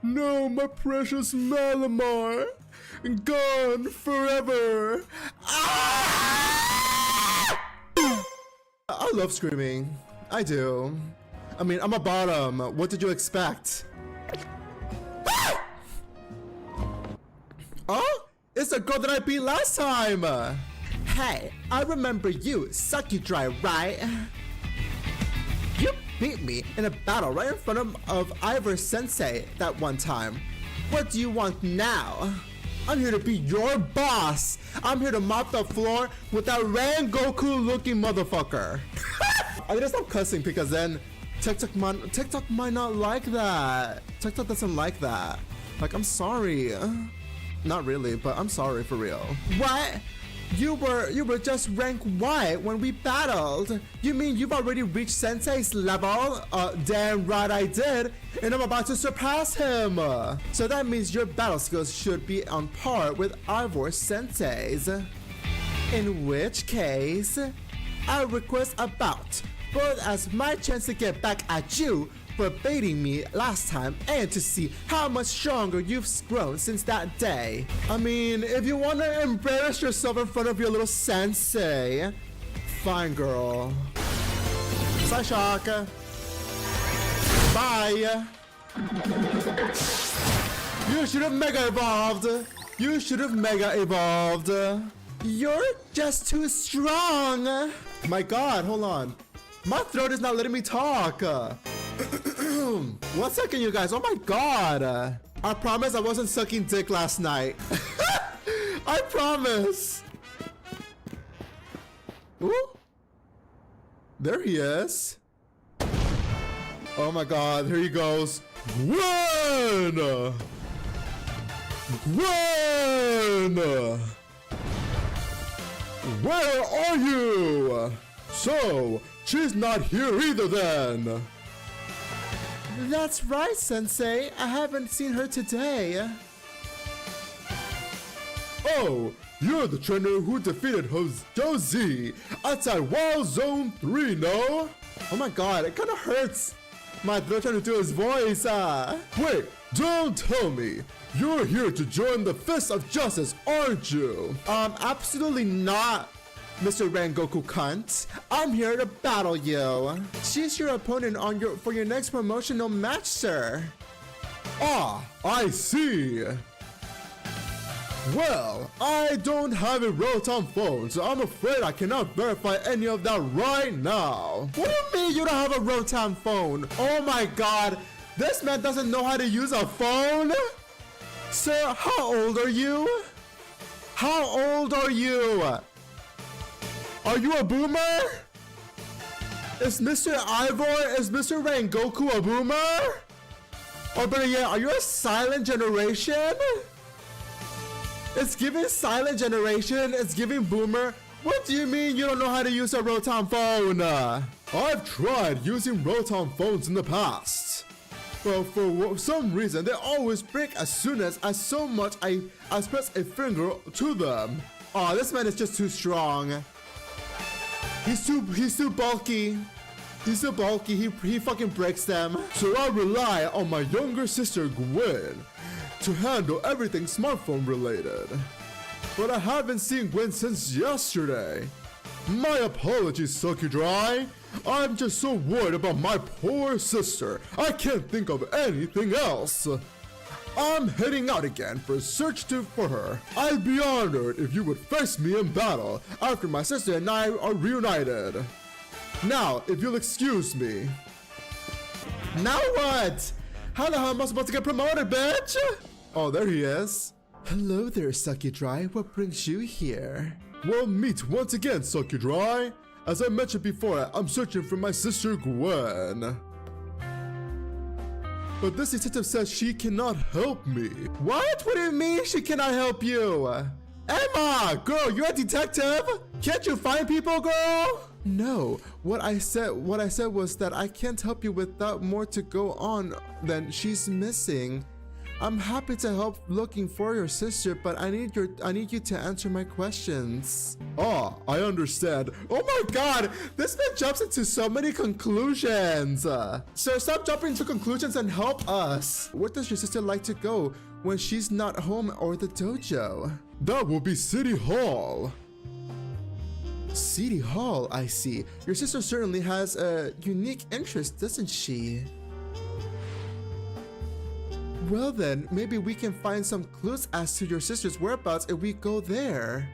No, my precious Malamar. Gone forever. Ah! I love screaming. I do. I mean, I'm a bottom. What did you expect? Oh? It's the girl that I beat last time! Hey, I remember you, Sucky Dry, right? You beat me in a battle right in front of Ivor Sensei that one time. What do you want now? I'm here to be your boss! I'm here to mop the floor with that Rangoku looking motherfucker! I gotta stop cussing because then TikTok might not like that. TikTok doesn't like that. Like, I'm sorry. Not really, but I'm sorry for real. What? You were just rank white when we battled. You mean you've already reached Sensei's level? Damn right I did, and I'm about to surpass him. So that means your battle skills should be on par with Ivor Sensei's. In which case, I request a bout, both as my chance to get back at you for baiting me last time and to see how much stronger you've grown since that day. I mean, if you want to embarrass yourself in front of your little sensei, fine girl. Psyshock. Bye. You should have mega evolved. You should have mega evolved. You're just too strong. My god, hold on. My throat is not letting me talk. 1 second, you guys. Oh my god. I promise I wasn't sucking dick last night. I promise. Ooh. There he is. Oh my god. Here he goes. Gwen! Gwen! Where are you? So, she's not here either then. That's right, Sensei. I haven't seen her today. Oh, you're the trainer who defeated Josie outside Wild Zone 3, no? Oh my god, it kind of hurts. My throat trying to do his voice. Wait, don't tell me. You're here to join the Fist of Justice, aren't you? Absolutely not, Mr. Rangoku cunt. I'm here to battle you. She's your opponent for your next promotional match, sir. Ah, I see. Well, I don't have a Rotom phone, so I'm afraid I cannot verify any of that right now. What do you mean you don't have a Rotom phone? Oh my god, this man doesn't know how to use a phone? Sir, how old are you? How old are you? Are you a boomer? Is Mr. Rangoku a boomer? Or better yet, are you a silent generation? It's giving silent generation, it's giving boomer. What do you mean you don't know how to use a Rotom phone? I've tried using Rotom phones in the past. Well, for some reason, they always break as soon as I press a finger to them. Aw, this man is just too strong. He's too bulky. He's too bulky, he fucking breaks them. So I rely on my younger sister Gwen to handle everything smartphone related. But I haven't seen Gwen since yesterday. My apologies, Sucky Dry. I'm just so worried about my poor sister. I can't think of anything else. I'm heading out again for a search for her. I'd be honored if you would face me in battle after my sister and I are reunited. Now, if you'll excuse me. Now what? How the hell am I supposed to get promoted, bitch? Oh, there he is. Hello there, Sucky Dry. What brings you here? We'll meet once again, Sucky Dry. As I mentioned before, I'm searching for my sister Gwen. But this detective says she cannot help me. What? What do you mean she cannot help you? Emma, girl, you're a detective? Can't you find people, girl? No, what I said was that I can't help you without more to go on than she's missing. I'm happy to help looking for your sister, but I need you to answer my questions. Oh, I understand. Oh my god, this man jumps into so many conclusions. So stop jumping to conclusions and help us. Where does your sister like to go when she's not home or the dojo? That will be City Hall. City Hall, I see. Your sister certainly has a unique interest, doesn't she? Well then, maybe we can find some clues as to your sister's whereabouts if we go there.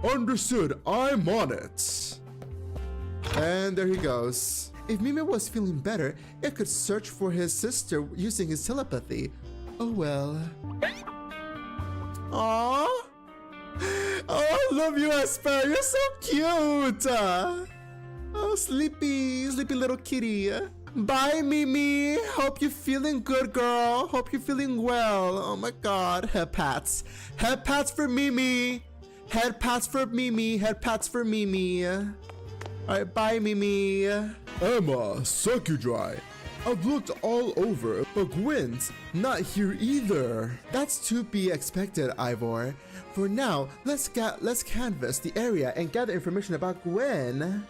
Understood, I'm on it. And there he goes. If Mimi was feeling better, it could search for his sister using his telepathy. Oh well. Aww. Oh, I love you, Esper. You're so cute. Oh, sleepy little kitty. Bye, Mimi. Hope you're feeling good, girl. Hope you're feeling well. Oh my god. Head pats. Head pats for Mimi. Head pats for Mimi. Head pats for Mimi. Alright, bye, Mimi. Emma, suck you dry. I've looked all over, but Gwen's not here either. That's to be expected, Ivor. For now, let's canvass the area and gather information about Gwen.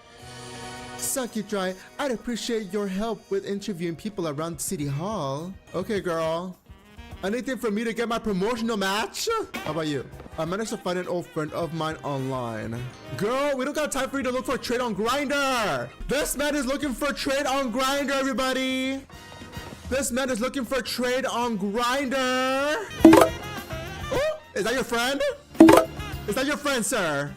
Suck it dry. I'd appreciate your help with interviewing people around City Hall. Okay, girl. Anything for me to get my promotional match? How about you? I managed to find an old friend of mine online. Girl, we don't got time for you to look for a trade on Grindr. This man is looking for a trade on Grindr, everybody. This man is looking for a trade on Grindr. Oh, is that your friend? Is that your friend, sir?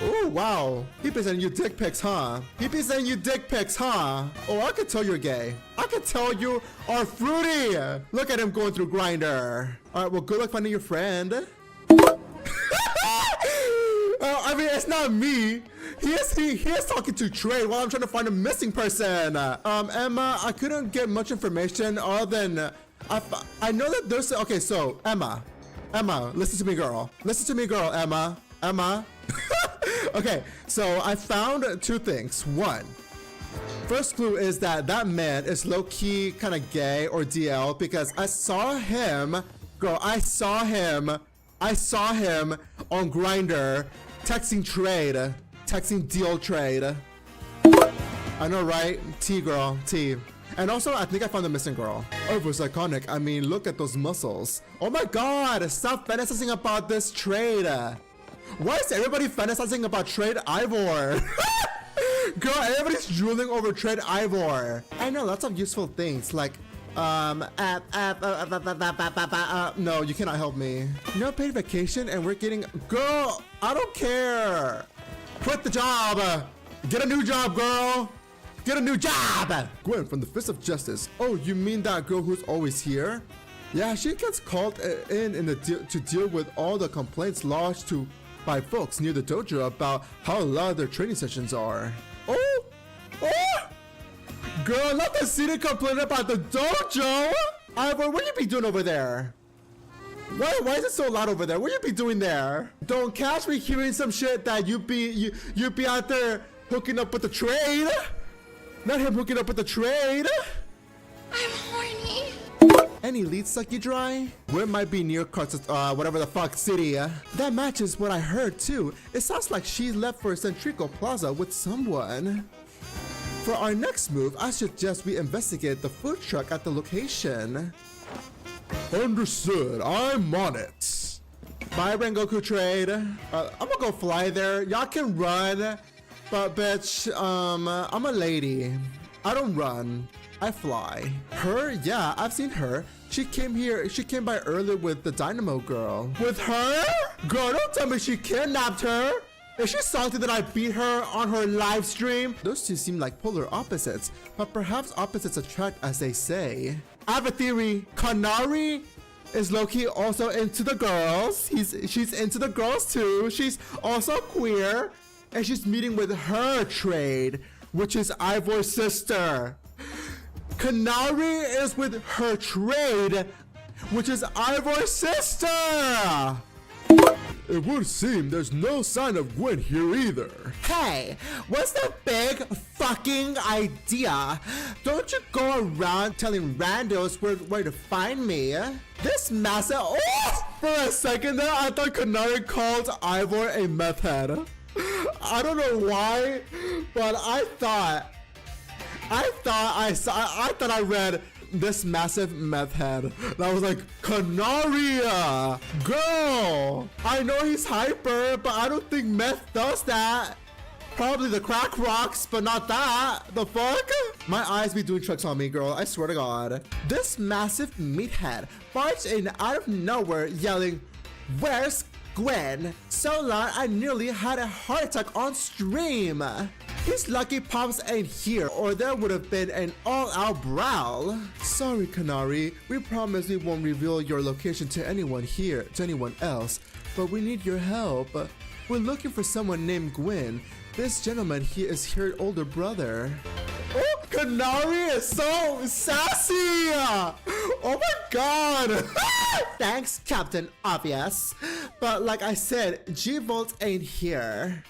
Oh, wow. He be sending you dick pics, huh? He be sending you dick pics, huh? Oh, I could tell you're gay. I could tell you are fruity. Look at him going through Grindr. All right, well, good luck finding your friend. I mean, it's not me. He is talking to Trey while I'm trying to find a missing person. Emma, I couldn't get much information other than I know that there's okay. So Emma, listen to me, girl. Listen to me, girl. Emma. Okay, so I found two things. One, first clue is that man is low-key kind of gay or DL because I saw him, girl. I saw him on Grindr texting deal trade. I know, right? T, girl, T. And also, I think I found the missing girl. Oh, it was iconic. I mean, look at those muscles. Oh my god, stop fantasizing about this trade. Why is everybody fantasizing about Trade Ivor? Girl, everybody's drooling over Trade Ivor. I know lots of useful things like, no, you cannot help me. No paid vacation and we're getting, girl, I don't care. Quit the job. Get a new job, girl. Get a new job. Gwen from the Fist of Justice. Oh, you mean that girl who's always here? Yeah, she gets called in to deal with all the complaints lodged by folks near the dojo about how loud their training sessions are. Oh! Girl, not the city complaining about the dojo! Ivor, what you be doing over there? Why is it so loud over there? What you be doing there? Don't catch me hearing some shit that you be out there hooking up with the trade. Not him hooking up with the trade. I'm horny. Any leads suck you dry? Where might be near whatever the fuck city. That matches what I heard too. It sounds like she left for Centrico Plaza with someone. For our next move, I suggest we investigate the food truck at the location. Understood, I'm on it. Bye, Rengoku trade. I'm gonna go fly there. Y'all can run, but bitch, I'm a lady. I don't run. I fly. Her? Yeah, I've seen her. She came by earlier with the Dynamo girl. With her? Girl, don't tell me she kidnapped her. Is she salty that I beat her on her live stream? Those two seem like polar opposites, but perhaps opposites attract, as they say. I have a theory. Kanari is low-key also into the girls. She's into the girls too. She's also queer, and she's meeting with her trade, which is Ivor's sister. Kanari is with her trade, which is Ivor's sister. it would seem there's no sign of Gwen here either. Hey, what's the big fucking idea? Don't you go around telling randos where to find me. This massive— oh! For a second there, I thought Kanari called Ivor a meth head. I don't know why, but I thought I read this massive meth head. And I was like, Canaria, girl. I know he's hyper, but I don't think meth does that. Probably the crack rocks, but not that. The fuck? My eyes be doing tricks on me, girl. I swear to God. This massive meathead barged in out of nowhere yelling, "Where's Gwen?" So loud I nearly had a heart attack on stream. He's lucky Pops ain't here, or there would have been an all-out brawl. Sorry, Canary. We promise we won't reveal your location to anyone else, but we need your help. We're looking for someone named Gwen. This gentleman, he is her older brother. Oh, Canary is so sassy! Oh my God! Thanks, Captain Obvious. But like I said, G-Volt ain't here.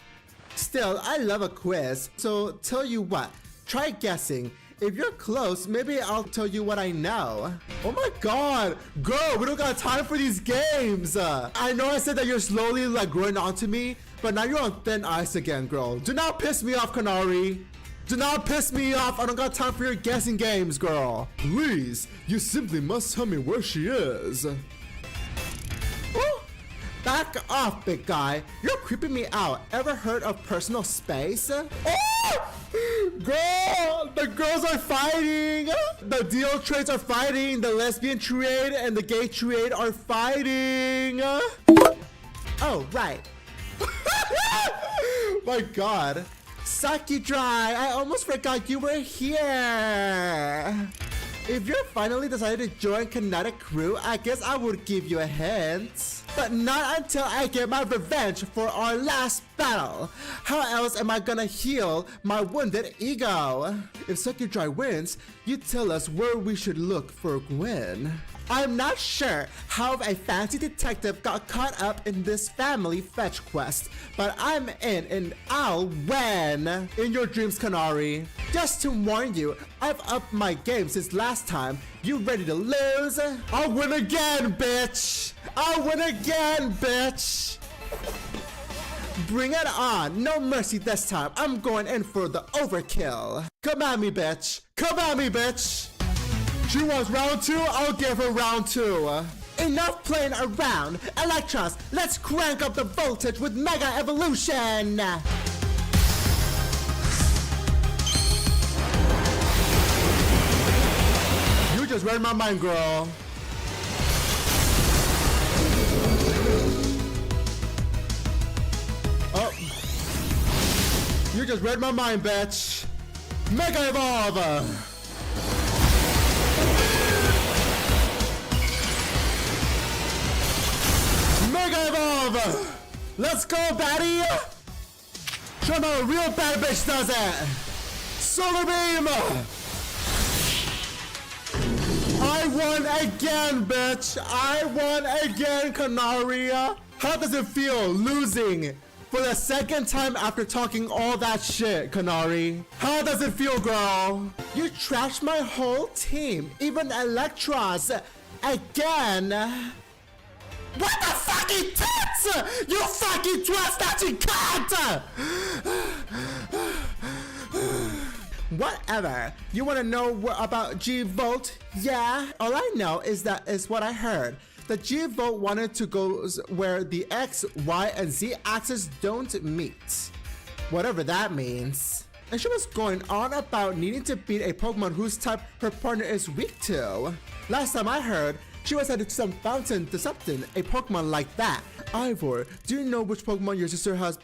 Still, I love a quiz, so tell you what, try guessing. If you're close, maybe I'll tell you what I know. Oh my God, girl, we don't got time for these games. I know I said that you're slowly like growing onto me, but now you're on thin ice again, girl. Do not piss me off, Canary. Do not piss me off. I don't got time for your guessing games, girl. Please, you simply must tell me where she is. Back off, big guy. You're creeping me out. Ever heard of personal space? Oh! Girl, the girls are fighting. The deal trades are fighting. The lesbian trade and the gay trade are fighting. Oh, right. My God. Suck you dry. I almost forgot you were here. If you're finally decided to join Kinetic Crew, I guess I would give you a hint. But not until I get my revenge for our last battle. How else am I gonna heal my wounded ego? If Sucky Dry wins, you tell us where we should look for Gwen. I'm not sure how a fancy detective got caught up in this family fetch quest, but I'm in and I'll win. In your dreams, Canary. Just to warn you, I've upped my game since last time. You ready to lose? I'll win again, bitch! I'll win again, bitch! Bring it on. No mercy this time. I'm going in for the overkill. Come at me, bitch. Come at me, bitch. She wants round 2, I'll give her round 2. Enough playing around. Electrons, let's crank up the voltage with Mega Evolution. You just read my mind, girl. Oh. You just read my mind, bitch. Mega Evolve. Mega Evolve! Let's go, baddie! Show me how a real bad bitch does it! Solar Beam! I won again, bitch! I won again, Canaria! How does it feel losing for the second time after talking all that shit, Canary? How does it feel, girl? You trashed my whole team, even Electros, again! What the fucking tits? You fucking trash-snatching cunt! Whatever. You wanna know about G-Volt? Yeah. All I know is that is what I heard. The G-Volt wanted to go where the X, Y, and Z axis don't meet. Whatever that means. And she was going on about needing to beat a Pokemon whose type her partner is weak to. Last time I heard, she was headed to some Fountain Deception, a Pokemon like that. Ivor, do you know which Pokemon your sister has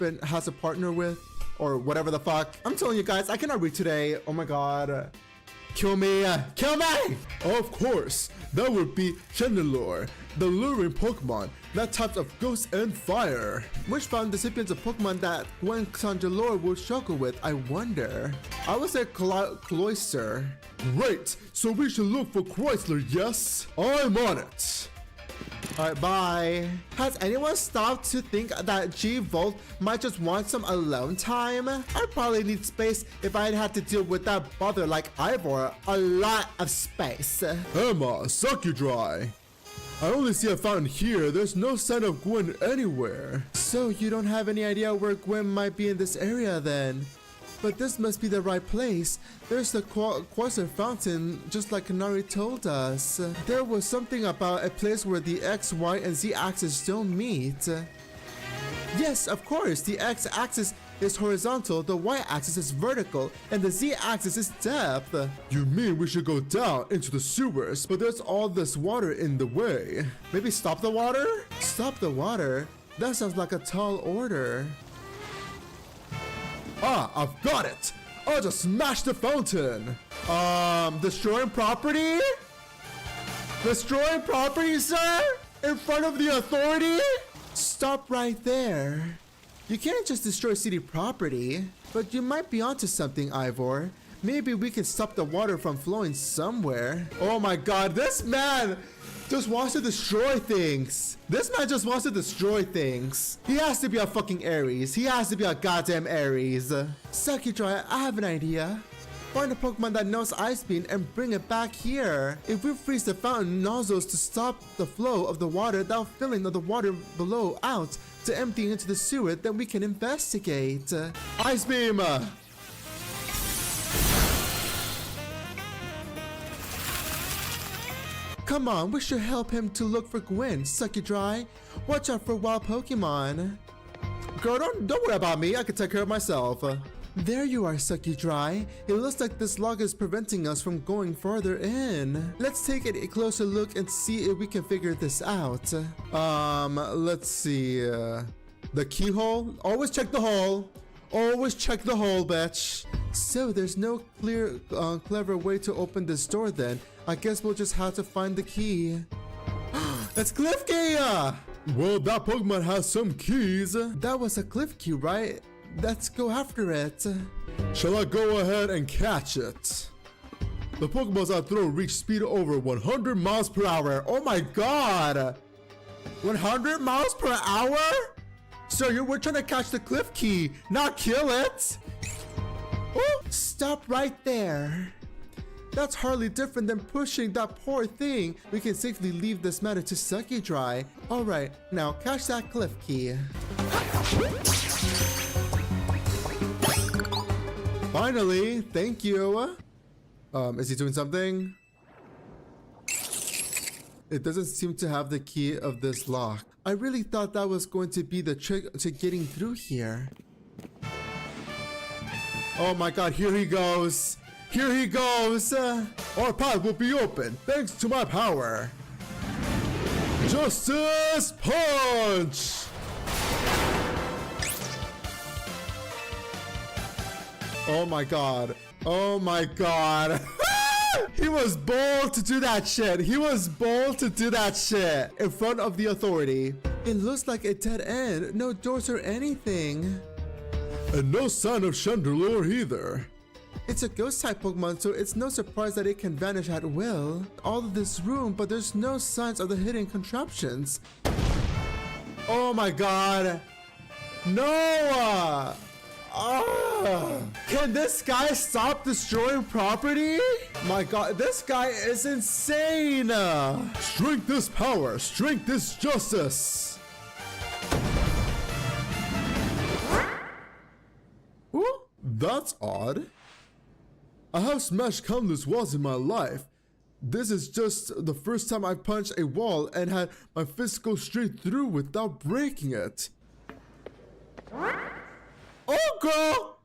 a partner with? Or whatever the fuck. I'm telling you guys, I cannot read today. Oh my God. Kill me. Kill me! Of course, that would be Chandelure, the luring Pokemon that types of ghost and fire. Which found recipients of Pokemon that Gwen Chandelure would struggle with, I wonder. I would say Cloyster. Great, so we should look for Chrysler, yes? I'm on it. Alright, bye. Has anyone stopped to think that G-Volt might just want some alone time? I'd probably need space if I'd had to deal with that bother like Ivor. A lot of space. Emma, suck you dry. I only see a fountain here. There's no sign of Gwen anywhere. So you don't have any idea where Gwen might be in this area then? But this must be the right place. There's the Quasar fountain, just like Kanari told us. There was something about a place where the X, Y, and Z axis don't meet. Yes, of course, the X axis is horizontal, the Y axis is vertical, and the Z axis is depth. You mean we should go down into the sewers, but there's all this water in the way. Maybe stop the water? Stop the water? That sounds like a tall order. Ah, I've got it! I'll just smash the fountain! Destroying property? Destroying property, sir? In front of the authority? Stop right there. You can't just destroy city property, but you might be onto something, Ivor. Maybe we can stop the water from flowing somewhere. Oh my god, this man just wants to destroy things. This man just wants to destroy things. He has to be a fucking Aries. He has to be a goddamn Aries. Sucky Dry, I have an idea. Find a Pokemon that knows Ice Beam and bring it back here. If we freeze the fountain nozzles to stop the flow of the water without filling the water below out to empty into the sewer, then we can investigate. Ice Beam! Come on, we should help him to look for Gwen, Sucky Dry. Watch out for wild Pokemon. Girl, don't worry about me. I can take care of myself. There you are, Sucky Dry. It looks like this log is preventing us from going farther in. Let's take a closer look and see if we can figure this out. Let's see. The keyhole? Always check the hole. Always check the hole, bitch. So there's no clever way to open this door then. I guess we'll just have to find the key. It's Cliffkey! Well, that Pokemon has some keys. That was a Cliff Key, right? Let's go after it. Shall I go ahead and catch it? The Pokeballs I throw reach speed over 100 miles per hour. Oh my god! 100 miles per hour? So we're trying to catch the Cliff Key, not kill it. Oh, stop right there. That's hardly different than pushing that poor thing. We can safely leave this matter to Sucky Dry. Alright, now catch that Cliff Key. Finally, thank you. Is he doing something? It doesn't seem to have the key of this lock. I really thought that was going to be the trick to getting through here. Oh my god, here he goes. Here he goes. Our path will be open thanks to my power. Justice Punch! Oh my god. Oh my god. He was bold to do that shit. He was bold to do that shit in front of the authority. It looks like a dead end. No doors or anything. And no sign of Chandelure either. It's a ghost type Pokemon, so it's no surprise that it can vanish at will. All of this room, but there's no signs of the hidden contraptions. Oh my god. No! Can this guy stop destroying property? My god, this guy is insane! Strength is power, strength is justice! Ooh, that's odd. I have smashed countless walls in my life. This is just the first time I punched a wall and had my fist go straight through without breaking it. Oh, girl!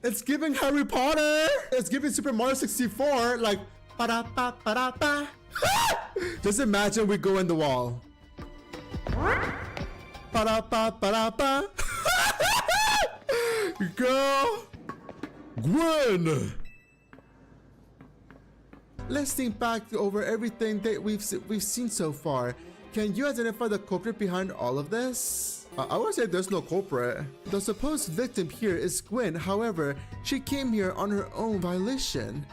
It's giving Harry Potter! It's giving Super Mario 64, like, ba-da-ba-ba-da-ba. Just imagine we go in the wall. Ba-da-ba-ba-da-ba. Girl! Gwen! Let's think back over everything that we've seen so far. Can you identify the culprit behind all of this? I would say there's no culprit. The supposed victim here is Gwen, however, she came here on her own volition.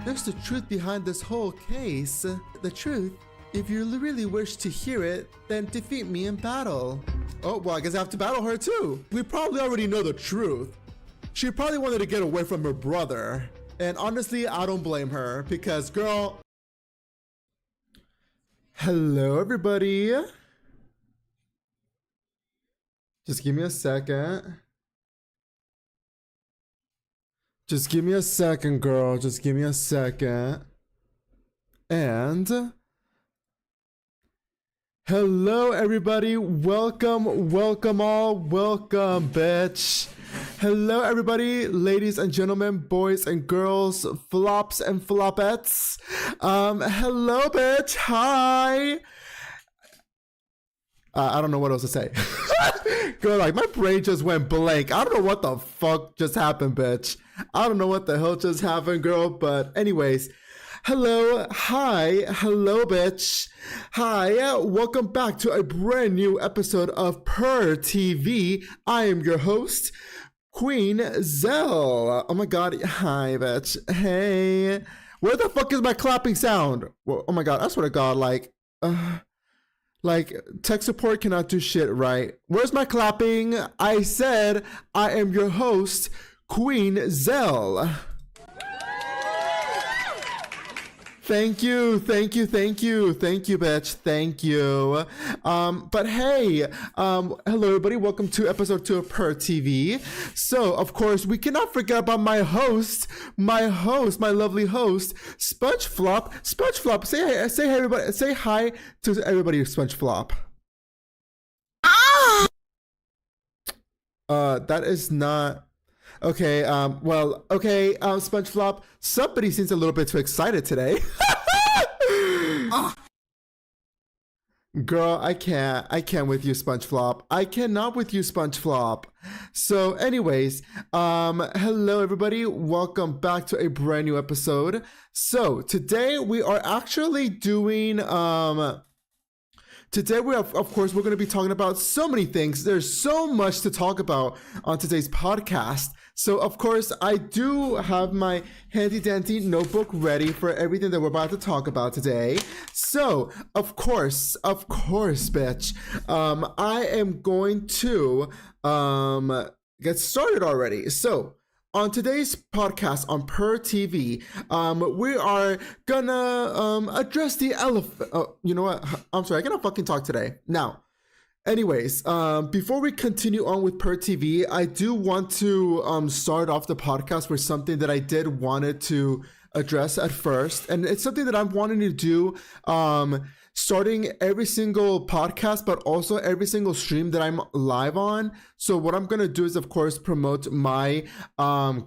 There's the truth behind this whole case. The truth If you really wish to hear it, then defeat me in battle. Oh, well, I guess I have to battle her too. We probably already know the truth. She probably wanted to get away from her brother. And honestly, I don't blame her because, girl... Hello, everybody. Just give me a second. Just give me a second, girl. Just give me a second. And... Hello, everybody. Welcome, welcome all. Welcome, bitch. Hello, everybody, ladies and gentlemen, boys and girls, flops and flopettes. Hello, bitch. Hi. I don't know what else to say. Girl, like, my brain just went blank. I don't know what the fuck just happened, bitch. I don't know what the hell just happened, girl. But anyways, hello, hi, hello, bitch. Hi, welcome back to a brand new episode of PurrTV. I am your host, m.kueenzel. Oh my god, hi, bitch. Hey, where the fuck is my clapping sound? Well, oh my god, I swear to god, like, tech support cannot do shit right. Where's my clapping? I said I am your host, m.kueenzel. Thank you, bitch, thank you. But hey, hello everybody, welcome to episode 2 of PurrTV. So, of course, we cannot forget about my lovely host, SpongeFlop, say hey everybody, say hi to everybody, SpongeFlop. That is not... Okay, SpongeFlop, somebody seems a little bit too excited today. Girl, I can't with you, SpongeFlop. I cannot with you, SpongeFlop. So anyways, hello everybody, welcome back to a brand new episode. So today we are actually doing, today, of course, we're going to be talking about so many things. There's so much to talk about on today's podcast. So, of course, I do have my handy-dandy notebook ready for everything that we're about to talk about today. So, of course, bitch, I am going to get started already. So, on today's podcast on PurrTV, we are gonna address the elephant. You know what? I'm sorry, I cannot fucking talk today. Now, anyways, before we continue on with PurrTV, I do want to start off the podcast with something that I did wanted to address at first, and it's something that I'm wanting to do. Starting every single podcast, but also every single stream that I'm live on. So what I'm gonna do is, of course, promote my my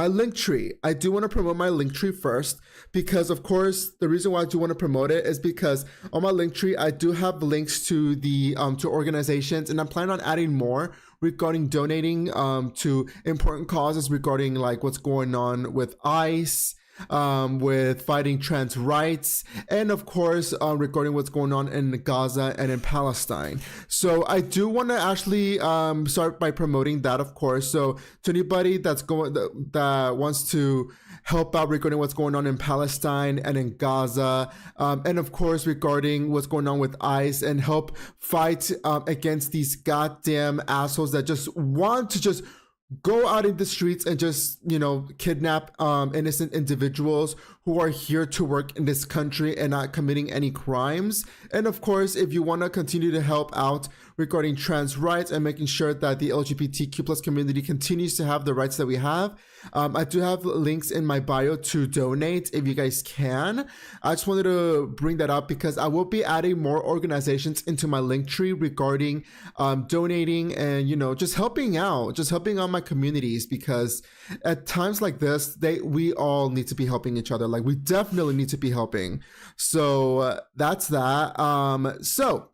Linktree. I do want to promote my Linktree first because, of course, the reason why I do want to promote it is because on my Linktree I do have links to the to organizations, and I'm planning on adding more regarding donating to important causes regarding like what's going on with ICE, with fighting trans rights, and of course regarding what's going on in Gaza and in Palestine. So I do want to actually start by promoting that, of course. So to anybody that wants to help out regarding what's going on in Palestine and in Gaza, and of course regarding what's going on with ICE, and help fight against these goddamn assholes that just want to just go out in the streets and just, you know, kidnap innocent individuals who are here to work in this country and not committing any crimes. And of course, if you want to continue to help out regarding trans rights and making sure that the LGBTQ plus community continues to have the rights that we have, I do have links in my bio to donate if you guys can. I just wanted to bring that up because I will be adding more organizations into my Linktree regarding donating and, you know, just helping out my communities, because at times like this, we all need to be helping each other. Like, we definitely need to be helping. So that's that. So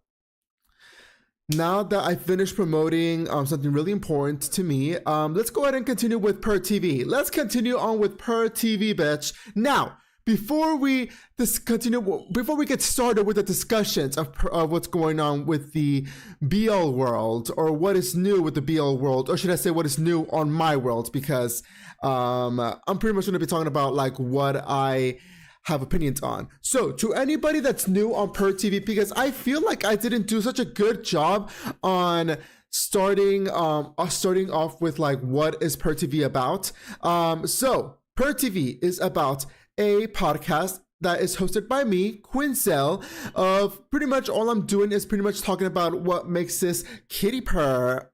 now that I finished promoting something really important to me, let's go ahead and continue with PurrTV. Let's continue on with PurrTV, bitch. Now, before we get started with the discussions of what's going on with the BL world, or what is new with the BL world, or should I say what is new on my world, because I'm pretty much going to be talking about like what I have opinions on. So to anybody that's new on PurrTV, because I feel like I didn't do such a good job on starting off with like what is PurrTV about. So PurrTV is about a podcast that is hosted by me, m.kueenzel, of pretty much all I'm doing is pretty much talking about what makes this kitty purr.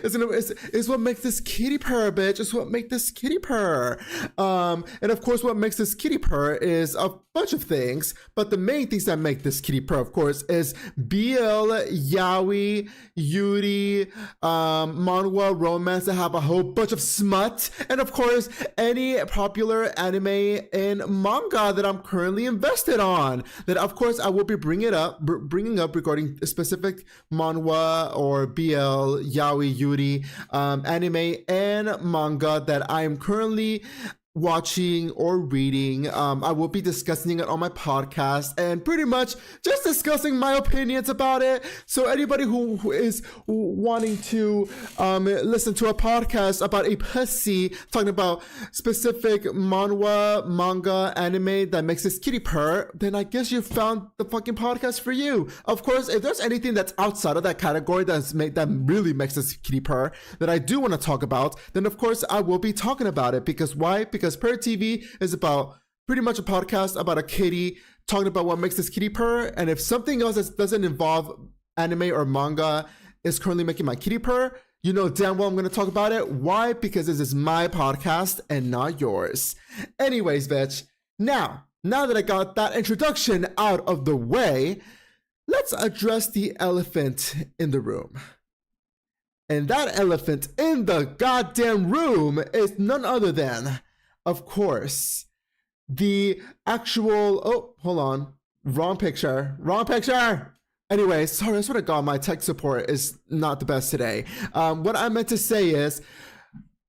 It's what makes this kitty purr, bitch. It's what makes this kitty purr. And of course, what makes this kitty purr is a bunch of things, but the main things that make this kitty purr, of course, is BL, yaoi, yuri, manhwa, romance that have a whole bunch of smut, and of course, any popular anime and manga that I'm currently invested on. That of course I will be bringing up regarding specific manhwa or BL, yaoi, yuri, anime and manga that I am currently watching or reading. I will be discussing it on my podcast and pretty much just discussing my opinions about it. So anybody who is wanting to listen to a podcast about a pussy talking about specific manhwa, manga, anime that makes this kitty purr, then I guess you found the fucking podcast for you. Of course, if there's anything that's outside of that category that really makes this kitty purr that I do want to talk about, then of course I will be talking about it. Because why? Because PurrTV is about pretty much a podcast about a kitty talking about what makes this kitty purr. And if something else that doesn't involve anime or manga is currently making my kitty purr, you know damn well I'm going to talk about it. Why? Because this is my podcast and not yours. Anyways, bitch. Now that I got that introduction out of the way, let's address the elephant in the room. And that elephant in the goddamn room is none other than, of course, the actual, oh, hold on, wrong picture. Anyway, sorry, I swear to God, my tech support is not the best today. What I meant to say is,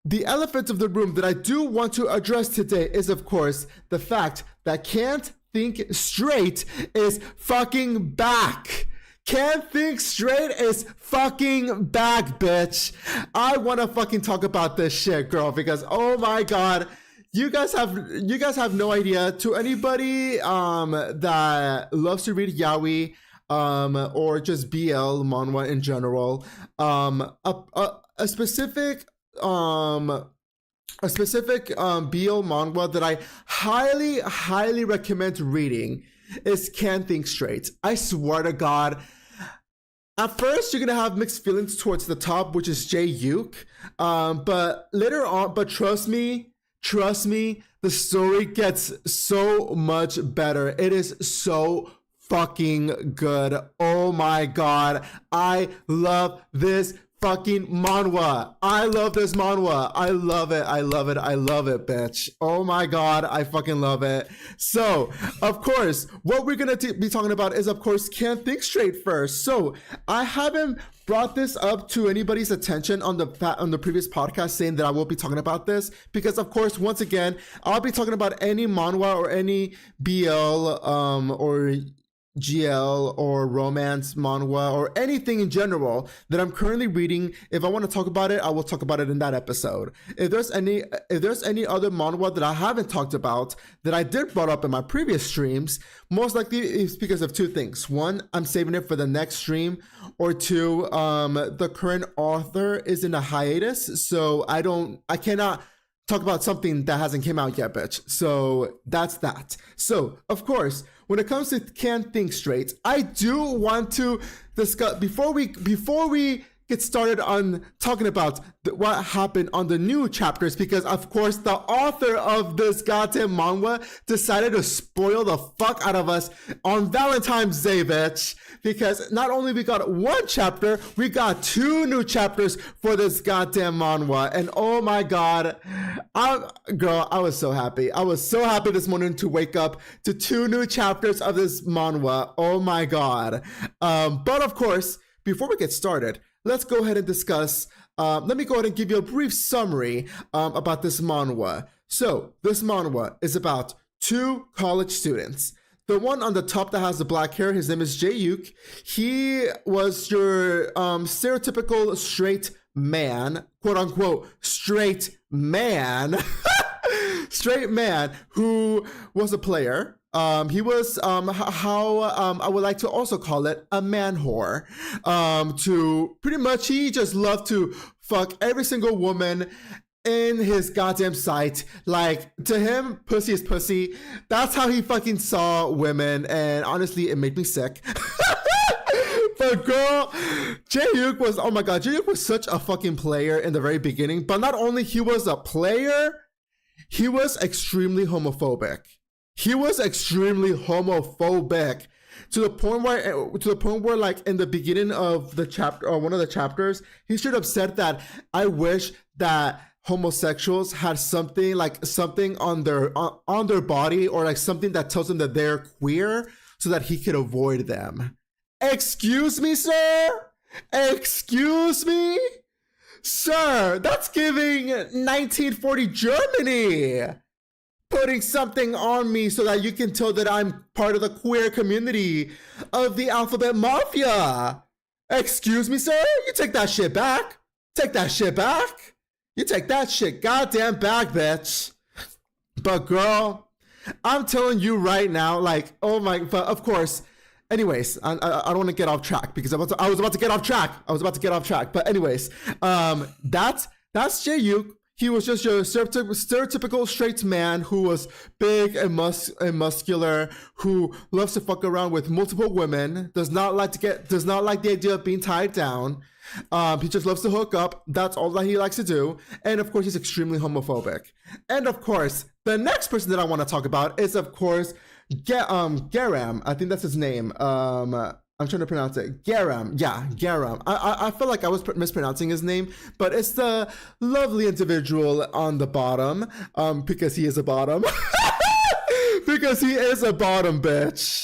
the elephant of the room that I do want to address today is, of course, the fact that Can't Think Straight is fucking back. Can't Think Straight is fucking back, bitch. I want to fucking talk about this shit, girl, because oh my God, you guys have no idea. To anybody that loves to read yaoi or just BL manhwa in general, a specific BL manhwa that I highly recommend reading is Can't Think Straight. I swear to God. At first, you're gonna have mixed feelings towards the top, which is Jae-yuk. But later on, but trust me, the story gets so much better. It is so fucking good. Oh my God. I love this fucking manhwa. I love this manhwa. I love it, bitch. Oh my God, I fucking love it. So, of course, what we're gonna be talking about is, of course, Can't Think Straight first. So, I haven't brought this up to anybody's attention on the previous podcast saying that I will be talking about this because, of course, once again, I'll be talking about any manhwa or any BL or GL or romance manhwa or anything in general that I'm currently reading. If I want to talk about it, I will talk about it in that episode. If there's any other manhwa that I haven't talked about that I did brought up in my previous streams, most likely it's because of two things. One, I'm saving it for the next stream, or two, the current author is in a hiatus, so I cannot talk about something that hasn't came out yet, bitch. So that's that. So, of course, when it comes to Can't Think Straight, I do want to discuss, before we get started on talking about what happened on the new chapters, because of course the author of this goddamn manhwa decided to spoil the fuck out of us on Valentine's Day, bitch. Because not only we got one chapter, we got two new chapters for this goddamn manhwa. And oh my God, I was so happy. I was so happy this morning to wake up to two new chapters of this manhwa. Oh my God. But of course, before we get started, let's go ahead and discuss, let me go ahead and give you a brief summary about this manhwa. So, this manhwa is about two college students. The one on the top that has the black hair, his name is Jae-yuk. He was your stereotypical straight man, quote unquote, straight man. straight man who was a player. He was how I would like to also call it a man whore. To pretty much he just loved to fuck every single woman in his goddamn sight. Like, to him, pussy is pussy. That's how he fucking saw women, and honestly, it made me sick. But girl, Jae-yuk was, oh my god, Jae-yuk was such a fucking player in the very beginning. But not only he was a player, he was extremely homophobic. He was extremely homophobic to the point where like in the beginning of the chapter, or one of the chapters, he straight up said that I wish that homosexuals had something on their body, or like something that tells them that they're queer, so that he could avoid them. Excuse me, sir? Excuse me? Sir, that's giving 1940 Germany. Putting something on me so that you can tell that I'm part of the queer community of the alphabet mafia. Excuse me, sir? You take that shit back. Take that shit back. You take that shit goddamn back, bitch. But girl, I'm telling you right now, like, oh my, but of course, anyways, I don't want to get off track because I was about to get off track. But anyways, that's Jae-yuk. He was just your stereotypical straight man who was big and muscular, who loves to fuck around with multiple women, does not like the idea of being tied down. He just loves to hook up. That's all that he likes to do. And of course, he's extremely homophobic. And of course, the next person that I want to talk about is, of course, Garam. I think that's his name. I'm trying to pronounce it. Garam. Yeah, Garam. I feel like I was mispronouncing his name, but it's the lovely individual on the bottom. Because he is a bottom. Because he is a bottom, bitch.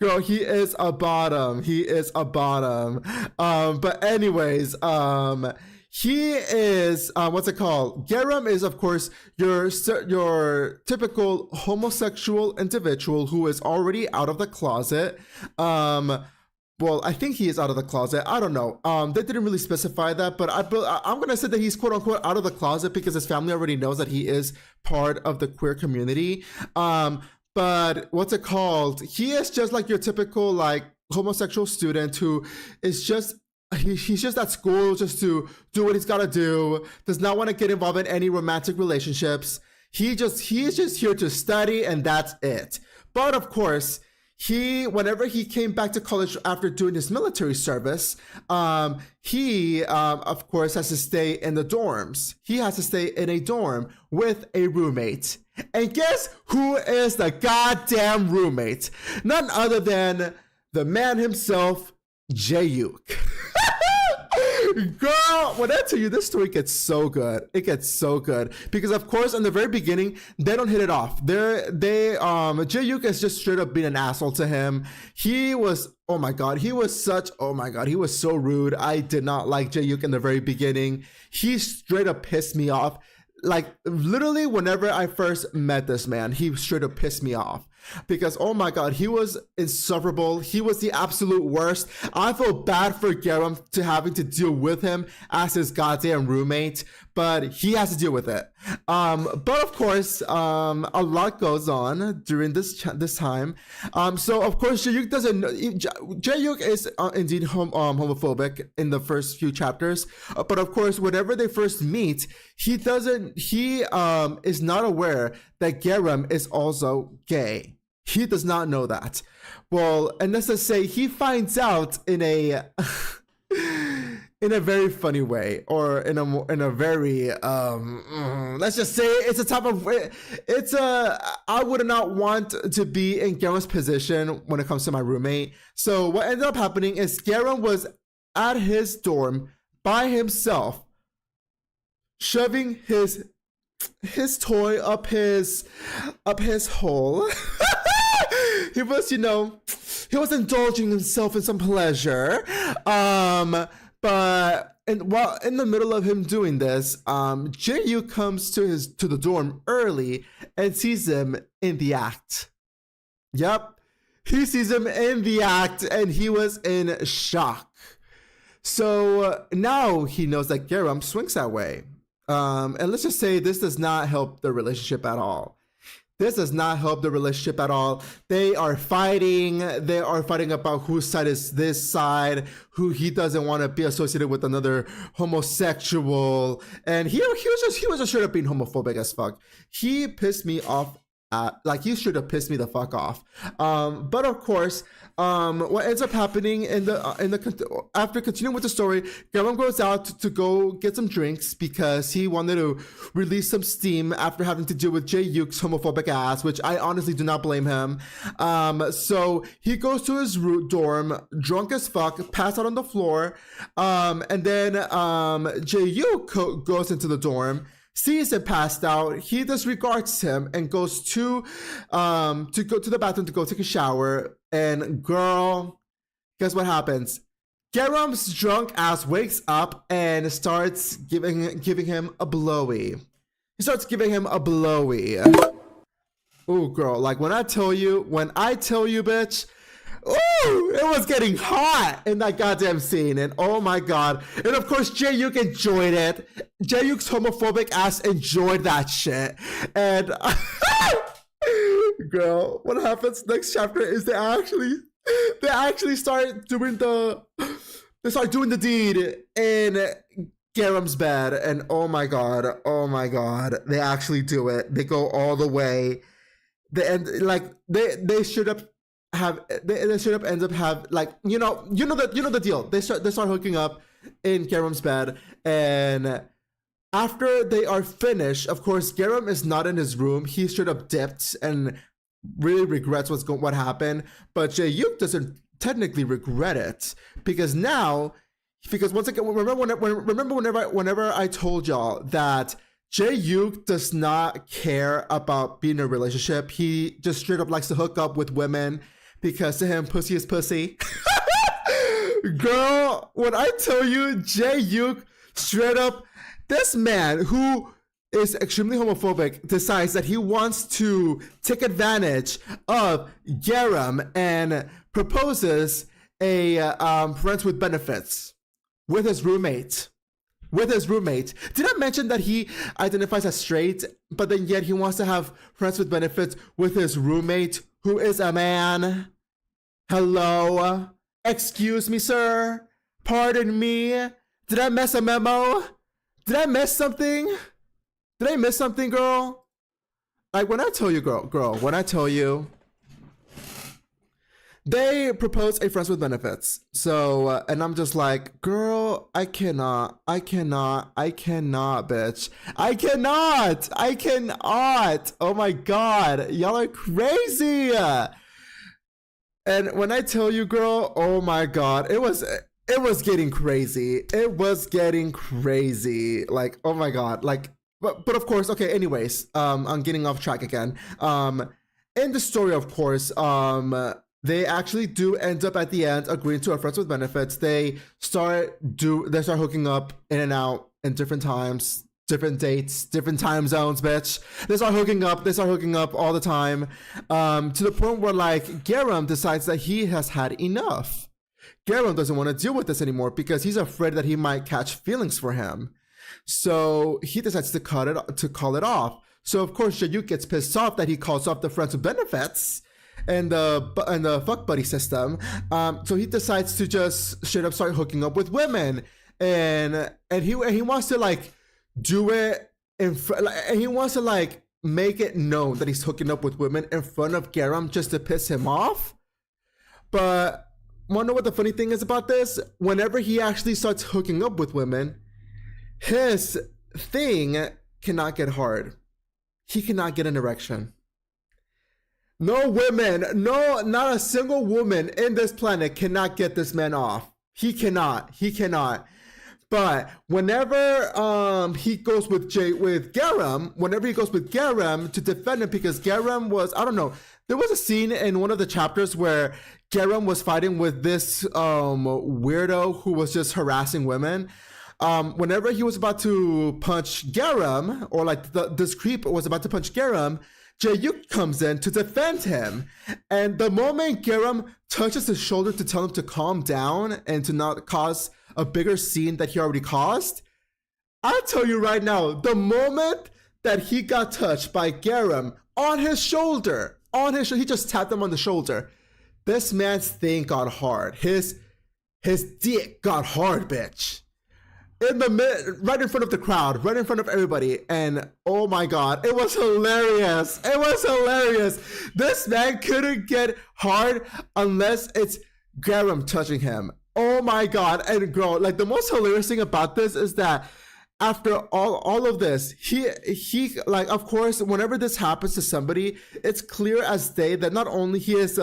Girl, he is a bottom. He is a bottom. But anyways, he is, what's it called? Garam is, of course, your typical homosexual individual who is already out of the closet. Well, I think he is out of the closet. I don't know. They didn't really specify that, but I'm going to say that he's quote unquote out of the closet because his family already knows that he is part of the queer community. But what's it called? He is just like your typical like homosexual student who is just, he's just at school just to do what he's got to do, does not want to get involved in any romantic relationships. He is just here to study, and that's it. But of course, whenever he came back to college after doing his military service, he of course has to stay in the dorms. He has to stay in a dorm with a roommate. And guess who is the goddamn roommate? None other than the man himself, Jae-yuk. Girl, when I tell you, this story gets so good. It gets so good because, of course, in the very beginning, they don't hit it off. Jae-yuk is just straight up being an asshole to him. He was, oh my god, he was so rude. I did not like Jae-yuk in the very beginning. He straight up pissed me off. Like, literally, whenever I first met this man, he straight up pissed me off. Because, oh my god, he was insufferable. He was the absolute worst. I feel bad for Garam to having to deal with him as his goddamn roommate, but he has to deal with it. But of course, a lot goes on during this time. So of course, Jae-yuk doesn't. Jae-yuk is indeed homophobic in the first few chapters. But of course, whenever they first meet, he is not aware that Garam is also gay. He does not know that. Well, and let's just say he finds out in a very funny way, or in a very let's just say it's a type of I would not want to be in Garam's position when it comes to my roommate. So what ended up happening is Garam was at his dorm by himself, shoving his toy up his hole. He was, he was indulging himself in some pleasure. But while in the middle of him doing this, Jae-yuk comes to the dorm early and sees him in the act. Yep, he sees him in the act, and he was in shock. So now he knows that Garam swings that way. And let's just say this does not help the relationship at all. This does not help the relationship at all. They are fighting. They are fighting about whose side is this side, who he doesn't want to be associated with another homosexual. And he was just straight up being homophobic as fuck. He pissed me off. Like he should have pissed me the fuck off. But of course, what ends up happening after continuing with the story, Garam goes out to go get some drinks because he wanted to release some steam after having to deal with Jae-yuk's homophobic ass, which I honestly do not blame him. So he goes to his dorm, drunk as fuck, passed out on the floor, and then Jae-yuk goes into the dorm, sees him passed out. He disregards him and goes to go to the bathroom to go take a shower. And girl, guess what happens? Garam's drunk ass wakes up and starts giving him a blowy. He starts giving him a blowy. Ooh, girl, like when I tell you, bitch. Ooh, it was getting hot in that goddamn scene, and oh my god. And of course, Jae-yuk enjoyed it. Jae-yuk's homophobic ass enjoyed that shit. And girl, what happens next chapter is they actually start doing the deed in Garam's bed, and oh my god, they actually do it. They go all the way. They should have ends up have like you know the deal. They start hooking up in Garam's bed, and after they are finished, of course, Garam is not in his room. He straight up dipped and really regrets what happened. But Jae-yuk doesn't technically regret it because once again, whenever I told y'all that Jae-yuk does not care about being in a relationship. He just straight up likes to hook up with women because to him, pussy is pussy. Girl, when I tell you Jae-yuk straight up, this man who is extremely homophobic decides that he wants to take advantage of Garam and proposes a friends with benefits with his roommate. Did I mention that he identifies as straight, but then yet he wants to have friends with benefits with his roommate, who is a man? Hello? Excuse me, sir? Pardon me? Did I miss a memo? Did I miss something? Girl? Like, when I tell you, when I tell you, they propose a friends with benefits. So, and I'm just like, girl, I cannot, bitch. I cannot. Oh my God. Y'all are crazy. And when I tell you, girl, oh my God, it was getting crazy. Like, oh my God. Like, but of course, okay, anyways, I'm getting off track again. In the story, of course, they actually do end up at the end agreeing to a friends with benefits. They start hooking up in and out in different times, different dates, different time zones, bitch. They start hooking up all the time, to the point where like Garam decides that he has had enough. Garam doesn't want to deal with this anymore because he's afraid that he might catch feelings for him. So he decides to call it off. So of course Jae-yuk gets pissed off that he calls off the friends with benefits and the fuck buddy system. So he decides to just straight up start hooking up with women, and he wants to like do it and he wants to like make it known that he's hooking up with women in front of Garam just to piss him off. But wanna know what the funny thing is about this? Whenever he actually starts hooking up with women, his thing cannot get hard. He cannot get an erection. No women, not a single woman in this planet cannot get this man off. He cannot. But whenever he goes with Garam to defend him, because Garam was, I don't know, there was a scene in one of the chapters where Garam was fighting with this weirdo who was just harassing women. Whenever he was about to punch Garam, or like this creep was about to punch Garam, Jae-yuk comes in to defend him. And the moment Garam touches his shoulder to tell him to calm down and to not cause a bigger scene that he already caused, I'll tell you right now, the moment that he got touched by Garam on his shoulder, he just tapped him on the shoulder. This man's thing got hard. His dick got hard, bitch. Right in front of the crowd, right in front of everybody, and oh my god, it was hilarious. It was hilarious. This man couldn't get hard unless it's Garam touching him. Oh my god. And girl, like, the most hilarious thing about this is that after all of this, he like, of course, whenever this happens to somebody, it's clear as day that not only he is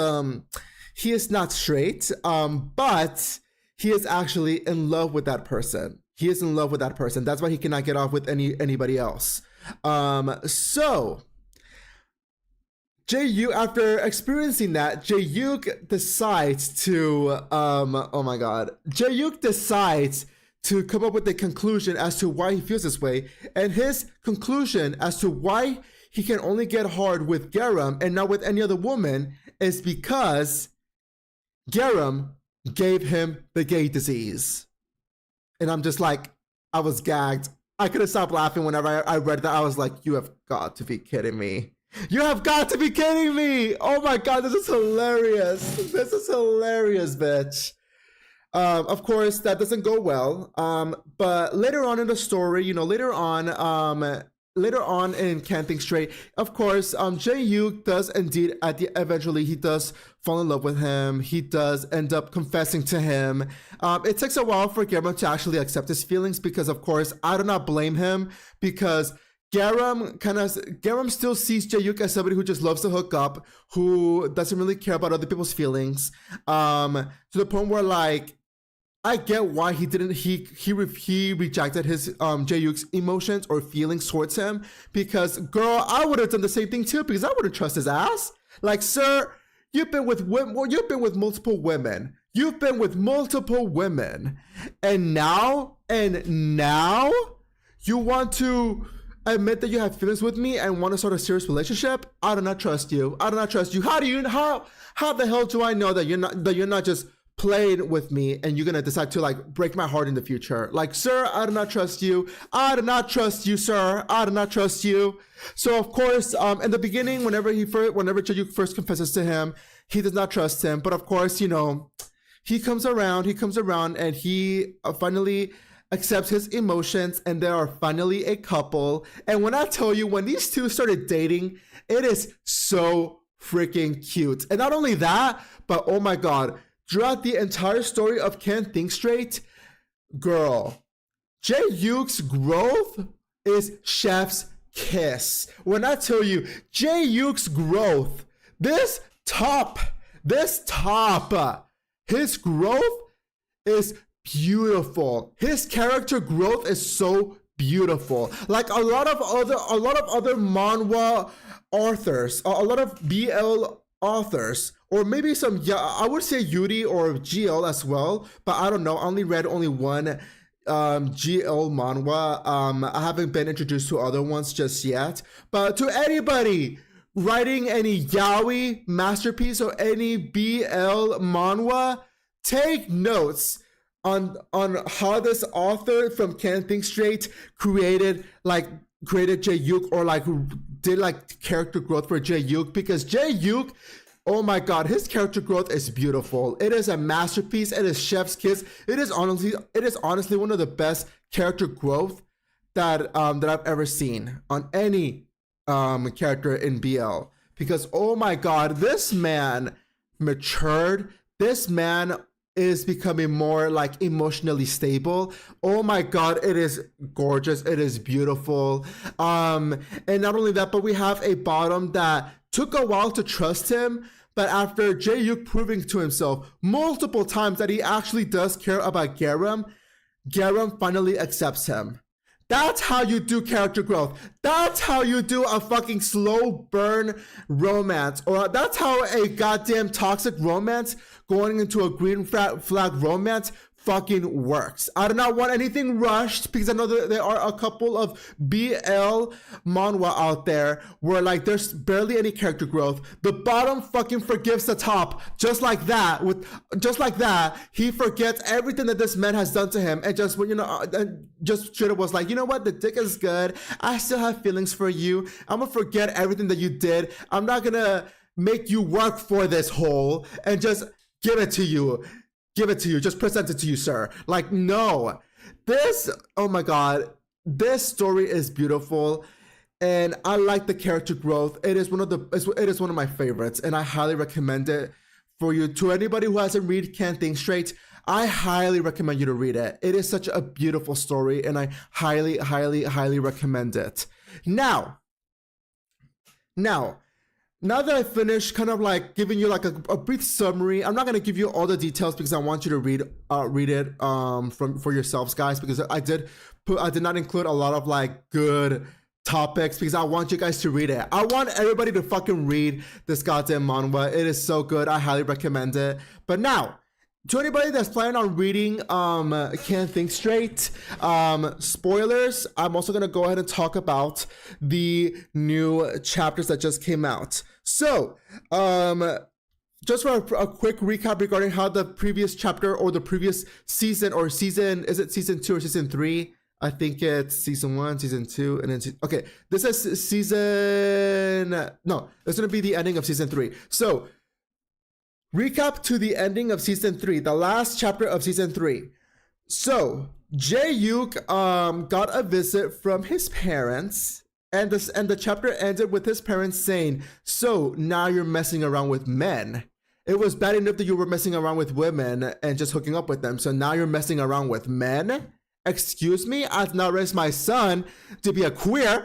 not straight, but he is actually in love with that person. He is in love with that person. That's why he cannot get off with anybody else. So Jae-yuk, after experiencing that, Jae-yuk decides to Jae-yuk decides to come up with a conclusion as to why he feels this way. And his conclusion as to why he can only get hard with Garam and not with any other woman is because Garam gave him the gay disease. And I'm just like, I was gagged. I couldn't stop laughing whenever I read that. I was like, you have got to be kidding me. You have got to be kidding me. Oh my god, this is hilarious. This is hilarious, bitch. Of course, that doesn't go well. But later on in the story, you know, later on in Can't Think Straight, of course, Jae-yuk does indeed, eventually he does fall in love with him. He does end up confessing to him. It takes a while for Garam to actually accept his feelings because, of course, I do not blame him because Garam still sees Jae-yuk as somebody who just loves to hook up, who doesn't really care about other people's feelings, to the point where, like, I get why he rejected his Jae-yuk's emotions or feelings towards him, because girl, I would have done the same thing too, because I wouldn't trust his ass. Like, sir, you've been with multiple women. You've been with multiple women, and now you want to admit that you have feelings with me and want to start a serious relationship? I do not trust you. I do not trust you. How the hell do I know that you're not just playing with me and you're gonna decide to, like, break my heart in the future? Like, sir, I do not trust you. I do not trust you, sir. I do not trust you. So of course, in the beginning, whenever Jae-yuk first confesses to him, he does not trust him. But of course, you know, he comes around and he finally accepts his emotions, and they are finally a couple. And when I tell you, when these two started dating, it is so freaking cute. And not only that, but oh my god, throughout the entire story of Can't Think Straight, girl, Jae-yuk's growth is chef's kiss. When I tell you, Jae-yuk's growth, his growth is beautiful. His character growth is so beautiful. Like a lot of other manhwa authors, a lot of BL authors, or maybe some, I would say Yuri or GL as well, but I don't know. I only read one GL manhwa. I haven't been introduced to other ones just yet. But to anybody writing any yaoi masterpiece or any BL manhwa, take notes on how this author from Can't Think Straight created Jae-yuk, or like did like character growth for Jae-yuk, because Jae-yuk, oh my god, his character growth is beautiful. It is a masterpiece. It is chef's kiss. It is honestly one of the best character growth that I've ever seen on any character in BL, because oh my god, this man matured. This man is becoming more like emotionally stable. Oh my god, it is gorgeous. It is beautiful. And not only that, but we have a bottom that took a while to trust him, but after Jae-yuk proving to himself multiple times that he actually does care about Garam, Garam finally accepts him. That's how you do character growth. That's how you do a fucking slow burn romance. Or that's how a goddamn toxic romance going into a green flag romance fucking works. I do not want anything rushed because I know that there are a couple of BL manhwa out there where like there's barely any character growth. The bottom fucking forgives the top just like that. He forgets everything that this man has done to him and just just straight up was like, you know what, the dick is good. I still have feelings for you. I'm gonna forget everything that you did. I'm not gonna make you work for this hole and just give it to you. Just present it to you, sir. Like, no. Oh my god, this story is beautiful, and I like the character growth. It is one of my favorites, and I highly recommend it for you. To anybody who hasn't read Can't Think Straight, I highly recommend you to read it. It is such a beautiful story, and I highly, highly, highly recommend it. Now that I finished kind of like giving you like a brief summary, I'm not going to give you all the details because I want you to read it for yourselves, guys, because I did not include a lot of like good topics because I want you guys to read it. I want everybody to fucking read this goddamn manhwa. It is so good. I highly recommend it. But now, to anybody that's planning on reading Can't Think Straight, spoilers, I'm also going to go ahead and talk about the new chapters that just came out. So, just for a quick recap regarding how the previous chapter or the previous season, is it season 2 or season 3? I think it's season 1, season 2, and then okay, this is it's going to be the ending of season 3. So, recap to the ending of season 3, the last chapter of season 3. So, Jae-yuk got a visit from his parents, and the chapter ended with his parents saying, "So now you're messing around with men. It was bad enough that you were messing around with women and just hooking up with them. So now you're messing around with men? Excuse me? I've not raised my son to be a queer."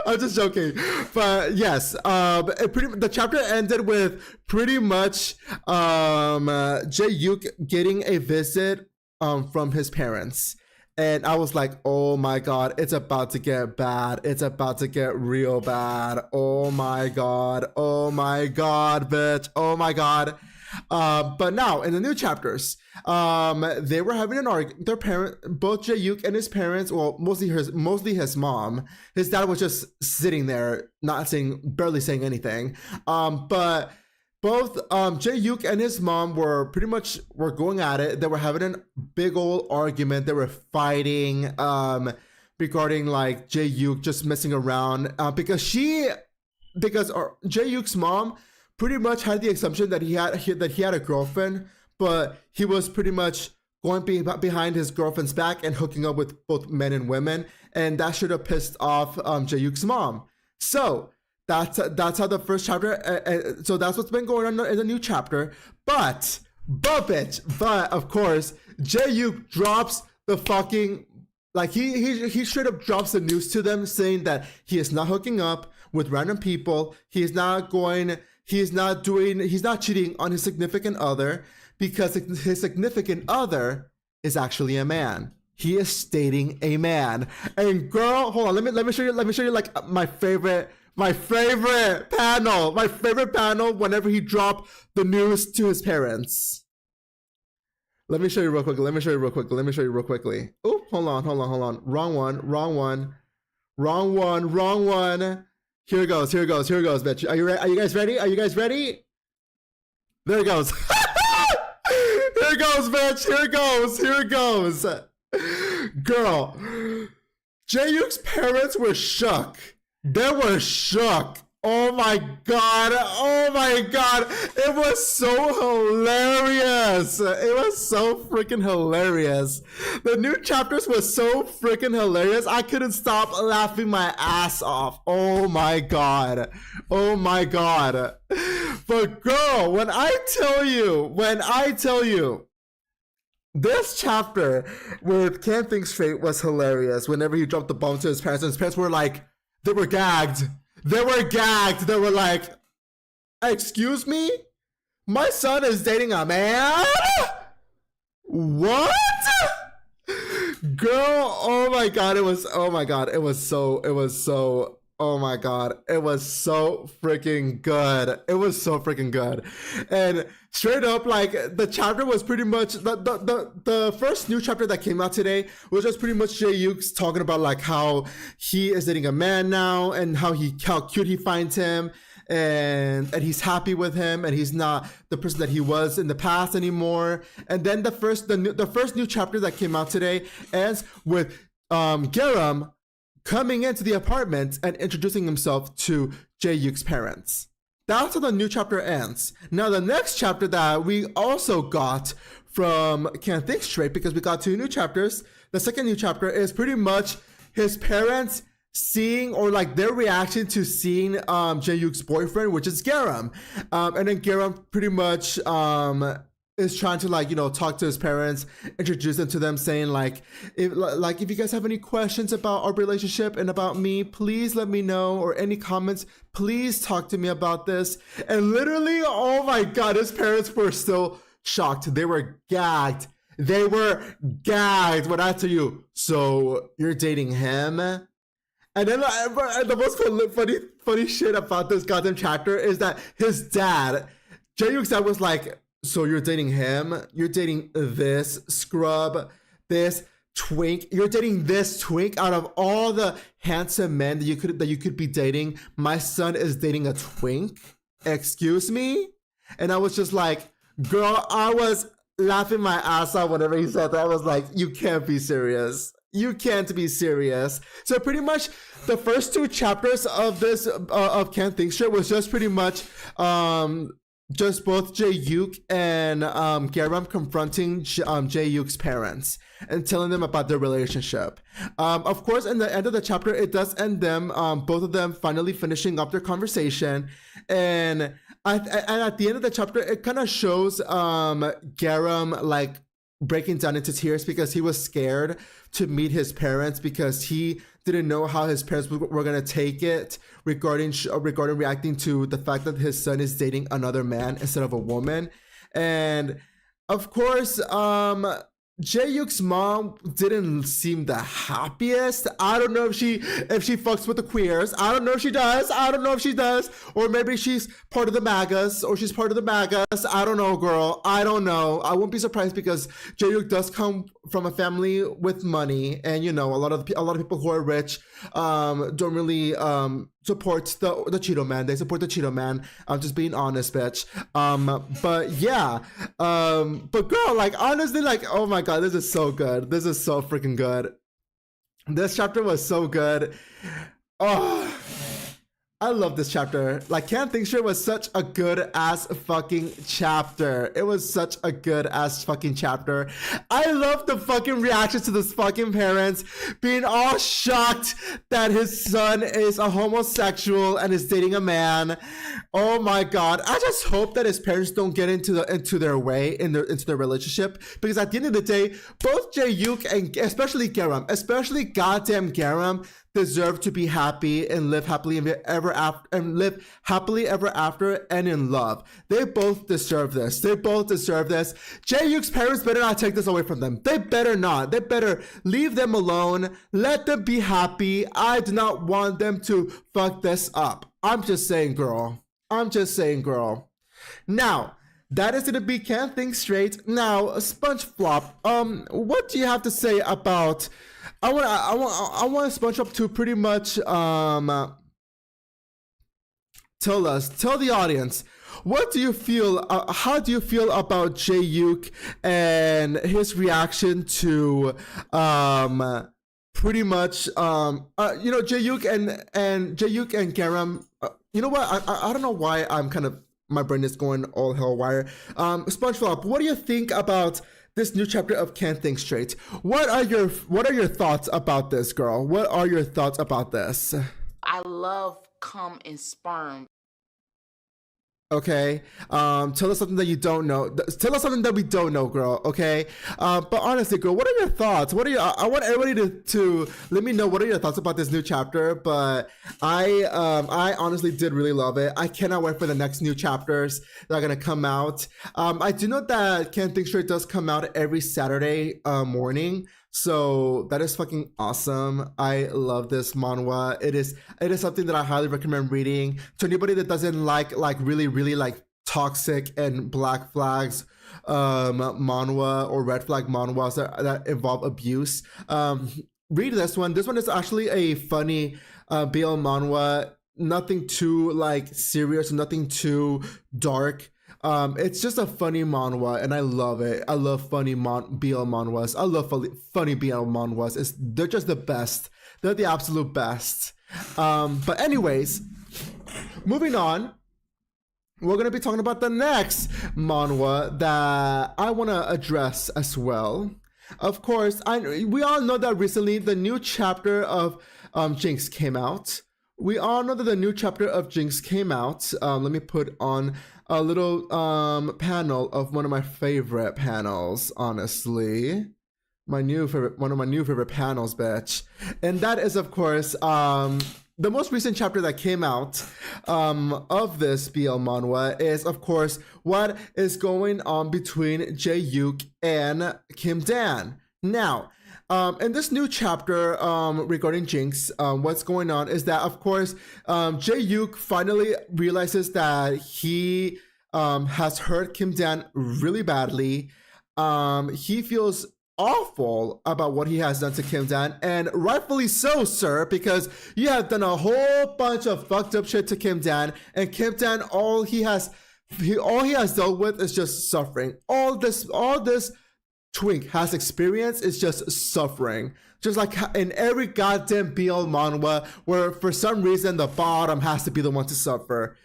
I'm just joking, but yes, the chapter ended with pretty much Jae-yuk getting a visit from his parents, and I was like, oh my god, it's about to get bad. It's about to get real bad. Oh my god, bitch. Oh my god. But now in the new chapters, they were having an argument. Both Jae-yuk and his parents, well, mostly his mom. His dad was just sitting there, barely saying anything. But both Jae-yuk and his mom were going at it. They were having a big old argument. They were fighting regarding like Jae-yuk just messing around because Jae-yuk's mom pretty much had the assumption that he had a girlfriend, but he was pretty much going behind his girlfriend's back and hooking up with both men and women, and that should have pissed off Jae-yuk's mom. So that's how the first chapter. So that's what's been going on in the new chapter. But of course, Jae-yuk drops the fucking he straight up drops the news to them saying that he is not hooking up with random people. He's not cheating on his significant other because his significant other is actually a man. He is dating a man. And girl, hold on, let me show you like my favorite panel whenever he dropped the news to his parents. Let me show you real quickly. Oh, hold on. Wrong one. Here it goes, bitch. Are you guys ready? There it goes. Here it goes, bitch. Here it goes. Girl, Jae-yuk's parents were shook. They were shook. Oh my god. It was so hilarious. It was so freaking hilarious. The new chapters was so freaking hilarious. I couldn't stop laughing my ass off. Oh my god. But girl, when I tell you, this chapter with Can't Think Straight was hilarious. Whenever he dropped the bomb to his parents, and his parents were like, they were gagged. They were like, excuse me? My son is dating a man? What? Girl, oh my god, it was so Oh my god, it was so freaking good. It was so freaking good. And straight up, like, the chapter was pretty much the first new chapter that came out today was just pretty much Jae-yook's talking about like how he is dating a man now and how cute he finds him, and he's happy with him, and he's not the person that he was in the past anymore. And then the first new chapter that came out today ends with Garam coming into the apartment and introducing himself to Jae-yook's parents. That's how the new chapter ends. Now, the next chapter that we also got from Can't Think Straight, because we got 2 new chapters, the second new chapter is pretty much his parents seeing, or like their reaction to seeing Jae-yook's boyfriend, which is Garam. And then Garam pretty much is trying to, like, you know, talk to his parents, introduce them to them, saying like if you guys have any questions about our relationship and about me, please let me know, or any comments, please talk to me about this. And literally, oh my god, his parents were still shocked. They were gagged. They were gagged when I tell you, so you're dating him? And then the most funny shit about this goddamn chapter is that his dad, Jae-yook's dad, was like, so you're dating him? You're dating this scrub, this twink? You're dating this twink out of all the handsome men that you could be dating? My son is dating a twink? Excuse me? And I was just like, girl, I was laughing my ass off whenever he said that. I was like, you can't be serious. You can't be serious. So pretty much the first 2 chapters of this of Can't Think Straight was just pretty much just both Jae-yook and Garam confronting Jae-yook's parents and telling them about their relationship. Of course, in the end of the chapter, it does end them, both of them finally finishing up their conversation. And at the end of the chapter, it kind of shows Garam like breaking down into tears because he was scared to meet his parents, because he didn't know how his parents were going to take it regarding reacting to the fact that his son is dating another man instead of a woman. And of course, Jae-yook's mom didn't seem the happiest. I don't know if she fucks with the queers. I don't know if she does. Or maybe she's part of the MAGAs, I don't know, girl. I don't know. I won't be surprised, because Jae-yook does come from a family with money, and you know, a lot of people who are rich don't really support the Cheeto Man. They support the Cheeto Man. I'm just being honest, bitch. But yeah. But girl, like, honestly, like, oh my god, this is so good. This is so freaking good. This chapter was so good. Oh, I love this chapter. Like, Can't Think Straight was such a good ass fucking chapter. It was such a good ass fucking chapter. I love the fucking reactions to those fucking parents being all shocked that his son is a homosexual and is dating a man. Oh my god. I just hope that his parents don't get into their way into their relationship, because at the end of the day, both Jae-yook and especially goddamn Garam deserve to be happy and live happily ever after and in love. They both deserve this. Jae-yook's parents better not take this away from them. They better not. They better leave them alone. Let them be happy. I do not want them to fuck this up. I'm just saying, girl. Now, that is gonna be Can't Think Straight. Now, SpongeFlop, what do you have to say about? I want SpongeFlop to pretty much tell the audience, what do you feel? How do you feel about Jae-yook and his reaction to pretty much Jae-yook and Garam? You know what? I don't know why my brain is going all hell wire. SpongeFlop, what do you think about this new chapter of Can't Think Straight? What are your thoughts about this, girl? What are your thoughts about this? I love cum and sperm. Okay, tell us something that you don't know. Tell us something that we don't know, girl. Okay, but honestly, girl, what are your thoughts? I want everybody to let me know what are your thoughts about this new chapter. But I honestly did really love it. I cannot wait for the next new chapters that are gonna come out. I do know that Can't Think Straight does come out every Saturday morning. So that is fucking awesome. I love this manhwa. It is something that I highly recommend reading to anybody that doesn't like really like toxic and black flags manhwa or red flag manhwas that involve abuse. Read this one. This one is actually a funny BL manhwa. Nothing too like serious, nothing too dark. It's just a funny manhwa, and I love it. I love funny BL manhwas. I love funny BL manhwas. They're just the best. They're the absolute best. But anyways, moving on. We're going to be talking about the next manhwa that I want to address as well. Of course, we all know that recently the new chapter of Jinx came out. We all know that the new chapter of Jinx came out. Let me put on a little panel of one of my favorite panels, honestly. One of my new favorite panels, bitch. And that is, of course, the most recent chapter that came out of this BL manhwa is, of course, what is going on between Jae-yuk and Kim Dan. Now, in this new chapter regarding Jinx, what's going on is that, of course, Jae-yuk finally realizes that he has hurt Kim Dan really badly. He feels awful about what he has done to Kim Dan, and rightfully so, sir, because you have done a whole bunch of fucked up shit to Kim Dan, and Kim Dan, all he has dealt with is just suffering. All this Twink has experienced is just suffering. Just like in every goddamn BL manhwa where for some reason the bottom has to be the one to suffer.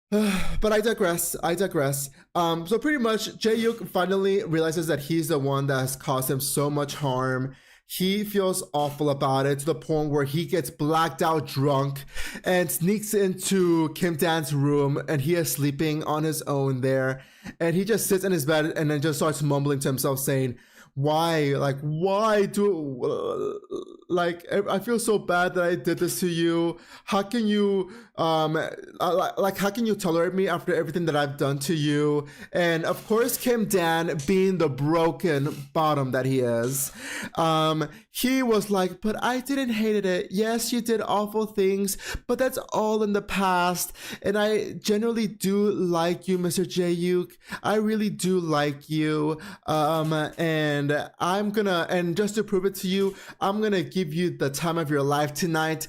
But I digress. So pretty much Jae-yuk finally realizes that he's the one that has caused him so much harm. He feels awful about it to the point where he gets blacked out drunk and sneaks into Kim Dan's room, and he is sleeping on his own there. And he just sits in his bed and then just starts mumbling to himself saying, why do I feel so bad that I did this to you? How can you how can you tolerate me after everything that I've done to you? And of course, Kim Dan, being the broken bottom that he is, he was like, but I didn't hate it. Yes, you did awful things, but that's all in the past. And I generally do like you, Mr. Jae-yuk. I really do like you. And just to prove it to you, I'm gonna give you the time of your life tonight,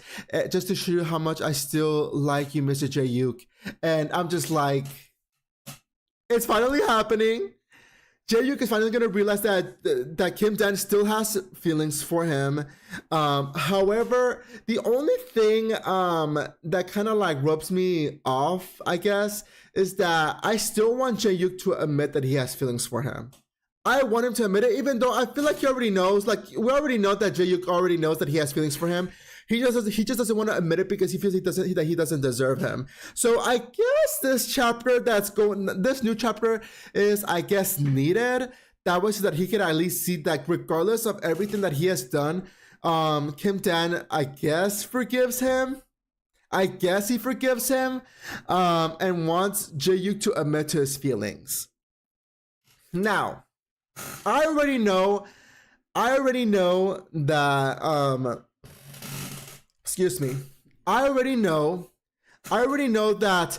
just to show you how much I still like you, Mr. Jae-yuk. And I'm just like, it's finally happening. Jae-yuk is finally gonna realize that Kim Dan still has feelings for him. However, the only thing that kind of like rubs me off, I guess, is that I still want Jae-yuk to admit that he has feelings for him. I want him to admit it, even though I feel like he already knows. Like, we already know that Jae-yuk already knows that he has feelings for him. He just doesn't want to admit it because he feels that he doesn't deserve him. So I guess this new chapter is, I guess, needed. That way so that he can at least see that regardless of everything that he has done, Kim Dan, I guess, forgives him. I guess he forgives him, and wants Jae-yuk to admit to his feelings. Now, I already know that, excuse me. I already know that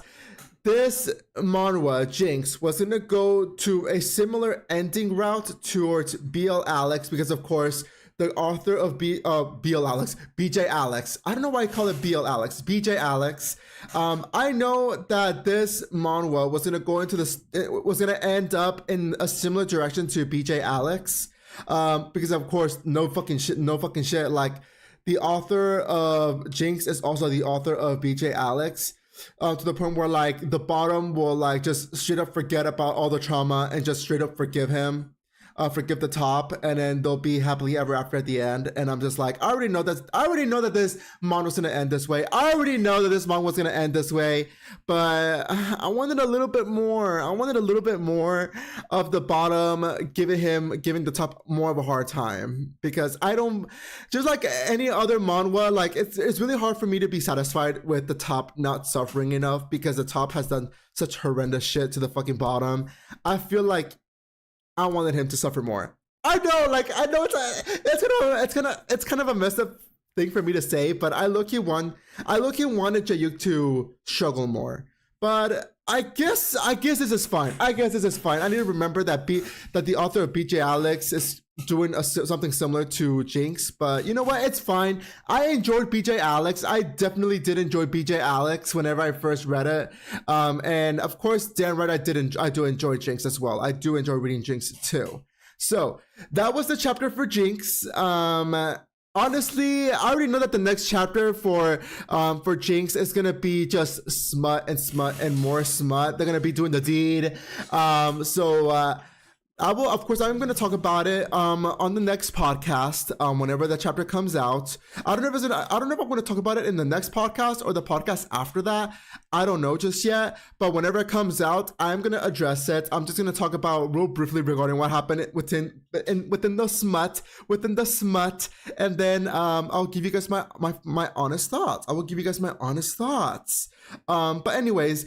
this manhwa, Jinx, was going to go to a similar ending route towards BL Alex, because of course, the author of BL Alex, BJ Alex. I don't know why I call it BL Alex, BJ Alex. I know that this manhwa was gonna end up in a similar direction to BJ Alex, because of course, no fucking shit. Like, the author of Jinx is also the author of BJ Alex. To the point where like the bottom will like just straight up forget about all the trauma and just straight up forgive him. Forgive the top, and then they'll be happily ever after at the end. And I'm just like, I already know that this manga was gonna end this way. I already know that this manga was gonna end this way, but I wanted a little bit more. I wanted a little bit more of the bottom giving the top more of a hard time, because I don't, just like any other manhwa, like it's really hard for me to be satisfied with the top not suffering enough because the top has done such horrendous shit to the fucking bottom. I feel like I wanted him to suffer more. I know, like I know it's kind of a messed up thing for me to say, but I low-key wanted Jayuk to struggle more. But I guess this is fine. I need to remember that the author of BJ Alex is doing something similar to Jinx. But you know what? It's fine. I enjoyed BJ Alex. I definitely did enjoy BJ Alex whenever I first read it. And of course, damn right, I do enjoy Jinx as well. I do enjoy reading Jinx too. So that was the chapter for Jinx. Honestly, I already know that the next chapter for Jinx is gonna be just smut and more smut. They're gonna be doing the deed. I will, of course, I'm going to talk about it on the next podcast whenever that chapter comes out. I don't know if I'm going to talk about it in the next podcast or the podcast after that. I don't know just yet, but whenever it comes out, I'm going to address it. I'm just going to talk about real briefly regarding what happened within the smut, and then I'll give you guys my honest thoughts. I will give you guys my honest thoughts. But anyways,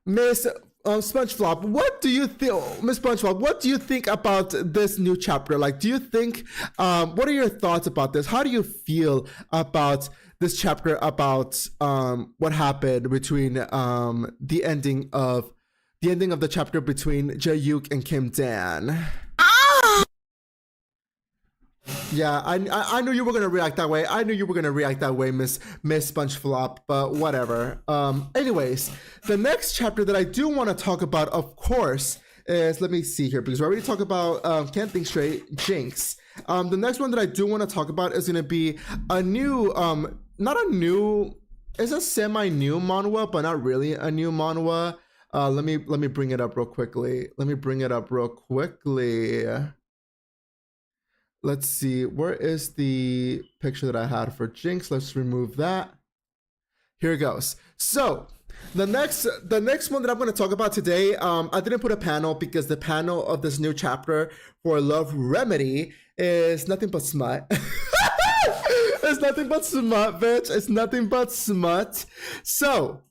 Miss SpongeFlop, what do you think, Miss SpongeFlop? What do you think about this new chapter? Like, do you think? What are your thoughts about this? How do you feel about this chapter? About what happened between the ending of the chapter between Jayuk and Kim Dan? Yeah, I knew you were gonna react that way. Miss SpongeFlop. But whatever. Anyways, the next chapter that I do want to talk about, of course, is, let me see here, because we already talked about Can't Think Straight, Jinx. The next one that I do want to talk about is gonna be a new, it's a semi-new manhwa, but not really a new manhwa. Let me bring it up real quickly. Let's see, where is the picture that I had for Jinx? Let's remove that. Here it goes. So the next one that I'm going to talk about today, I didn't put a panel because the panel of this new chapter for Love Remedy is nothing but smut. It's nothing but smut, bitch. It's nothing but smut. So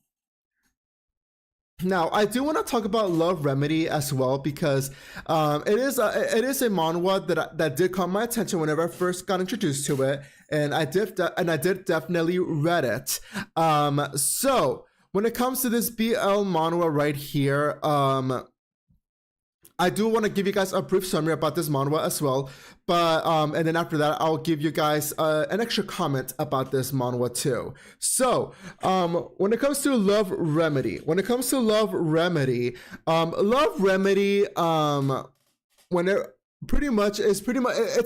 now, I do want to talk about Love Remedy as well, because it is a manhwa that did caught my attention whenever I first got introduced to it, and I did definitely read it. So when it comes to this BL manhwa right here, I do want to give you guys a brief summary about this manhwa as well, but and then after that, I'll give you guys an extra comment about this manhwa too. So when it comes to Love Remedy, when it it's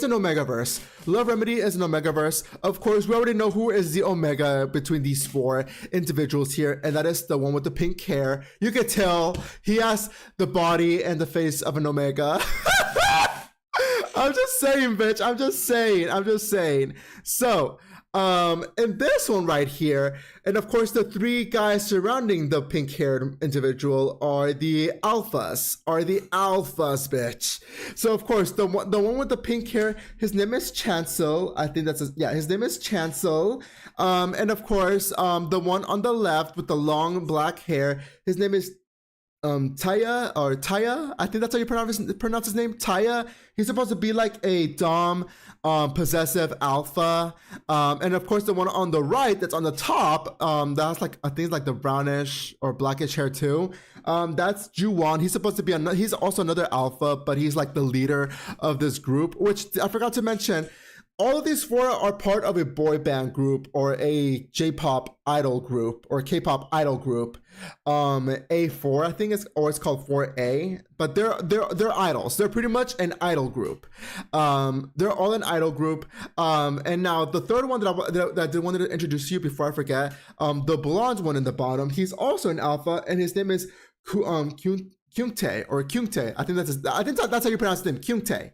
an Omegaverse. Love Remedy is an Omegaverse. Of course, we already know who is the Omega between these four individuals here, and that is the one with the pink hair. You can tell he has the body and the face of an Omega. I'm just saying, bitch. I'm just saying. So, in this one right here, and of course the three guys surrounding the pink-haired individual are the alphas, bitch. So of course the one with the pink hair, his name is Chancel. I think his name is Chancel. And of course the one on the left with the long black hair, his name is Taya. I think that's how you pronounce his name, Taya. He's supposed to be like a dom, possessive alpha. And of course the one on the right that's on the top, that has like, I think it's like the brownish or blackish hair too. That's Juwon. He's supposed to be he's also another alpha, but he's like the leader of this group, which I forgot to mention. All of these four are part of a boy band group or a J-pop idol group or K-pop idol group. A4, I think it's called 4A, but they're idols. They're pretty much an idol group. They're all an idol group. And now the third one that I did want to introduce you before I forget, the blonde one in the bottom, he's also an alpha, and his name is Kyungtae or Kyungtae. I think that's how you pronounce his name, Kyungtae.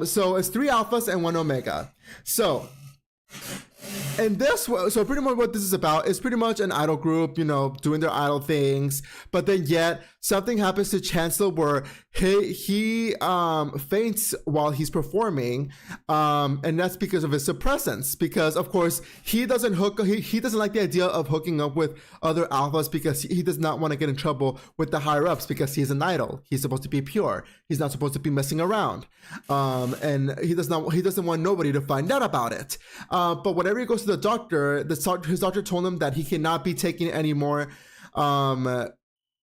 So it's 3 alphas and 1 omega. So And this, so pretty much what this is about is pretty much an idol group, you know, doing their idol things. But then yet something happens to Chancellor where he faints while he's performing, and that's because of his suppressants. Because of course he doesn't like the idea of hooking up with other alphas because he does not want to get in trouble with the higher ups because he's an idol. He's supposed to be pure. He's not supposed to be messing around, and he doesn't want nobody to find out about it. But whenever he goes to the doctor, his doctor told him that he cannot be taking any more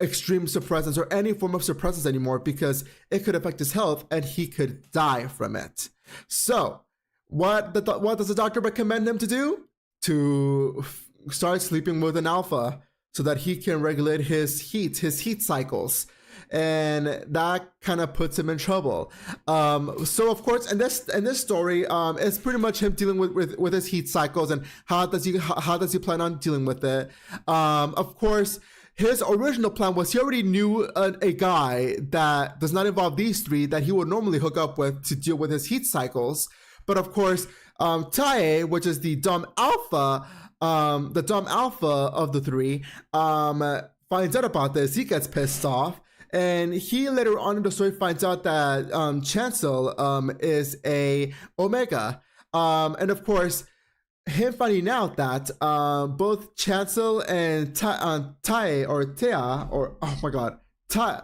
extreme suppressants or any form of suppressants anymore because it could affect his health and he could die from it. So what does the doctor recommend him to do? To start sleeping with an alpha so that he can regulate his heat cycles. And that kind of puts him in trouble. So of course, in this story, it's pretty much him dealing with his heat cycles and how does he plan on dealing with it. Of course, his original plan was he already knew a guy that does not involve these three that he would normally hook up with to deal with his heat cycles. But of course, Tae, which is the dumb alpha of the three, finds out about this. He gets pissed off. And he later on in the story finds out that Chancel is a Omega. And of course, him finding out that both Chancel and Tae or Tea or oh my god, Taya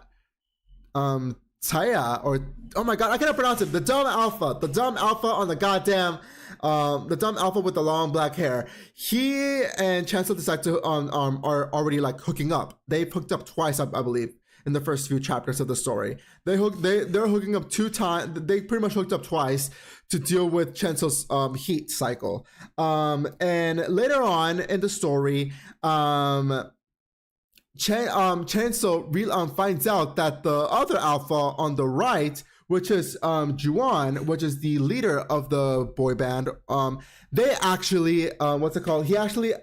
or oh my god, I cannot pronounce it. The dumb alpha on the goddamn the dumb alpha with the long black hair. He and Chancel decide to are already like hooking up. They've hooked up twice, I believe, in the first few chapters of the story. They're hooking up 2 times. They pretty much hooked up twice to deal with Chancel's heat cycle. And later on in the story, Chancel finds out that the other alpha on the right, which is Juwon, which is the leader of the boy band, they actually he actually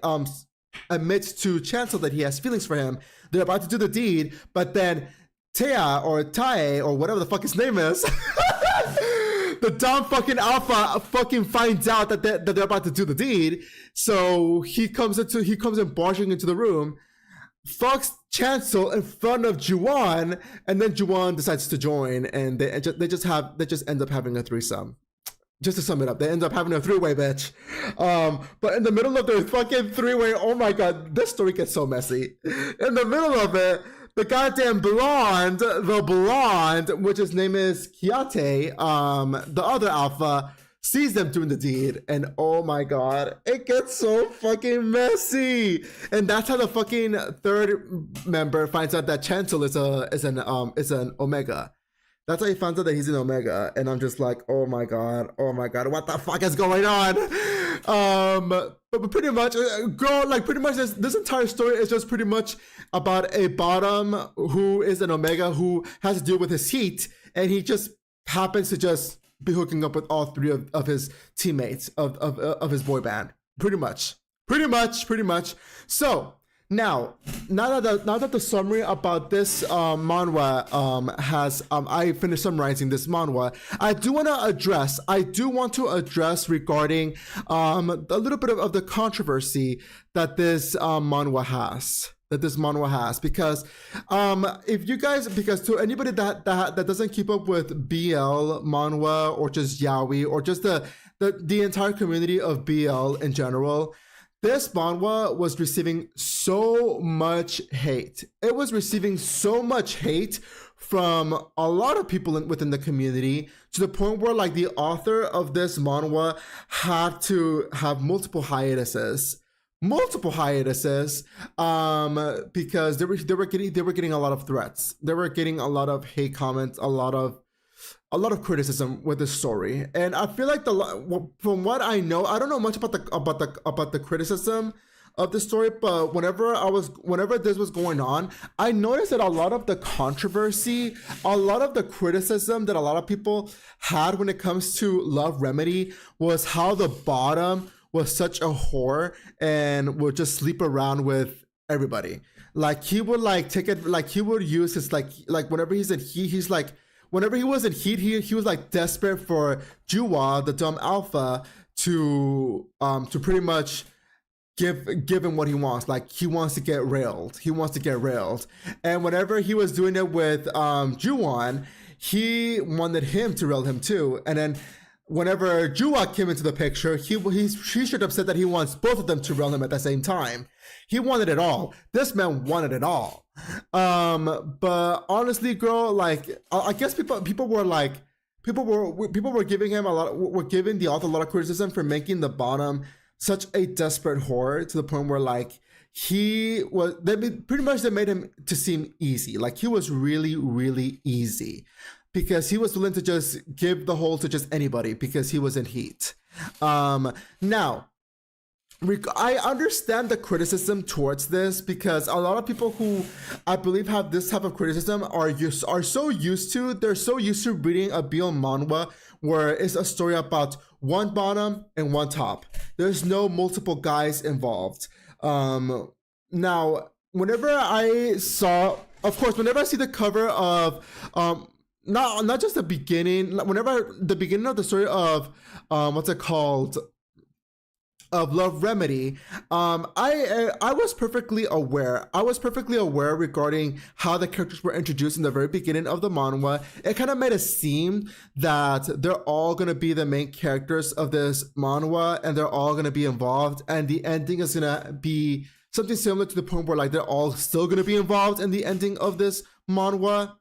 admits to Chancel that he has feelings for him. They're about to do the deed, but then Tae or whatever the fuck his name is, the dumb fucking alpha fucking finds out that they're about to do the deed. So he comes in barging into the room, fucks Chancel in front of Juwon, and then Juwon decides to join, and they just end up having a threesome. Just to sum it up, they end up having a 3-way, bitch. But in the middle of their fucking 3-way, oh my god, this story gets so messy. In the middle of it, the goddamn blonde, which his name is Kiyate, the other alpha, sees them doing the deed, and oh my god, it gets so fucking messy. And that's how the fucking third member finds out that Chancel is an Omega. That's how he finds out that he's an Omega, and I'm just like, oh my god, what the fuck is going on? But pretty much, this entire story is just pretty much about a bottom who is an Omega who has to deal with his heat, and he just happens to just be hooking up with all 3 of his teammates of his boy band. Pretty much. So now that the summary about this manhwa has I finished summarizing this manhwa, I do want to address regarding a little bit of the controversy that this manhwa has. Because because to anybody that doesn't keep up with BL manhwa or just yaoi or just the entire community of BL in general, this manhwa was receiving so much hate. It was receiving so much hate from a lot of people within the community, to the point where like the author of this manhwa had to have multiple hiatuses because they were getting a lot of threats. They were getting a lot of hate comments, a lot of criticism with this story. And I feel like from what I know, I don't know much about the criticism of the story, but whenever this was going on, I noticed that a lot of the controversy, a lot of the criticism that a lot of people had when it comes to Love Remedy was how the bottom was such a whore and would just sleep around with everybody. Like he would like take it, like he would use his like whenever he's in heat, he's like, whenever he was in heat, he was like desperate for Juwa, the dumb alpha, to pretty much give him what he wants. Like, he wants to get railed. And whenever he was doing it with Juwon, he wanted him to rail him too. And then whenever Juwon came into the picture, he should have said that he wants both of them to rail him at the same time. He wanted it all. This man wanted it all. But honestly, girl, like, I guess people were giving him were giving the author a lot of criticism for making the bottom such a desperate whore, to the point where like they made him to seem easy. Like, he was really, really easy, because he was willing to just give the hole to just anybody because he was in heat. Now, I understand the criticism towards this, because a lot of people who I believe have this type of criticism are so used to reading a BL manhwa where it's a story about one bottom and one top. There's no multiple guys involved. Now, whenever I see the cover of not just the beginning, whenever the beginning of the story of what's it called, of Love Remedy, I was perfectly aware. Regarding how the characters were introduced in the very beginning of the manhwa. It kind of made it seem that they're all gonna be the main characters of this manhwa, and they're all gonna be involved, and the ending is gonna be something similar to the point where like they're all still gonna be involved in the ending of this manhwa.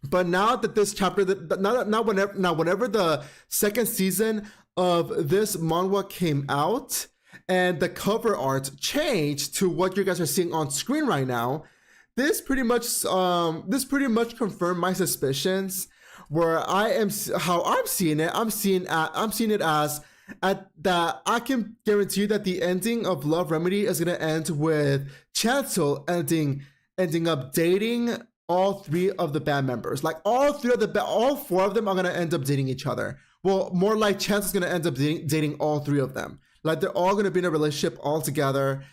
But now that this chapter, whenever the second season of this manhwa came out and the cover art changed to what you guys are seeing on screen right now, this pretty much confirmed my suspicions. Where how I'm seeing it, I'm seeing it as that I can guarantee you that the ending of Love Remedy is gonna end with Chancel ending up dating all three of the band members. Like, all four of them are gonna end up dating each other. Well, more like Chancel's gonna end up dating all three of them. Like, they're all gonna be in a relationship all together.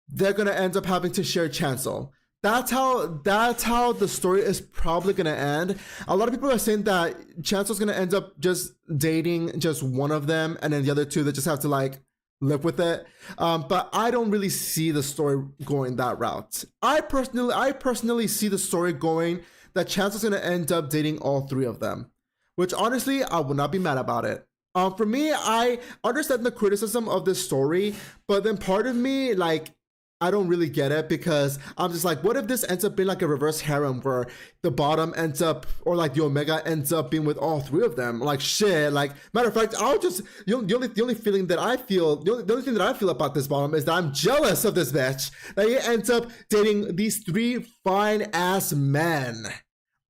They're gonna end up having to share Chancel. That's how the story is probably gonna end. A lot of people are saying that Chancel's gonna end up just dating just one of them, and then the other two, they just have to like live with it. But I don't really see the story going that route. I personally see the story going that Chancel's gonna end up dating all three of them, which honestly, I would not be mad about it. For me, I understand the criticism of this story, but then part of me, like, I don't really get it, because I'm just like, what if this ends up being like a reverse harem where the bottom ends up, or like the Omega ends up being with all three of them? Like, shit. Like, matter of fact, the only feeling that I feel, the only thing that I feel about this bottom is that I'm jealous of this bitch, that he ends up dating these three fine ass men.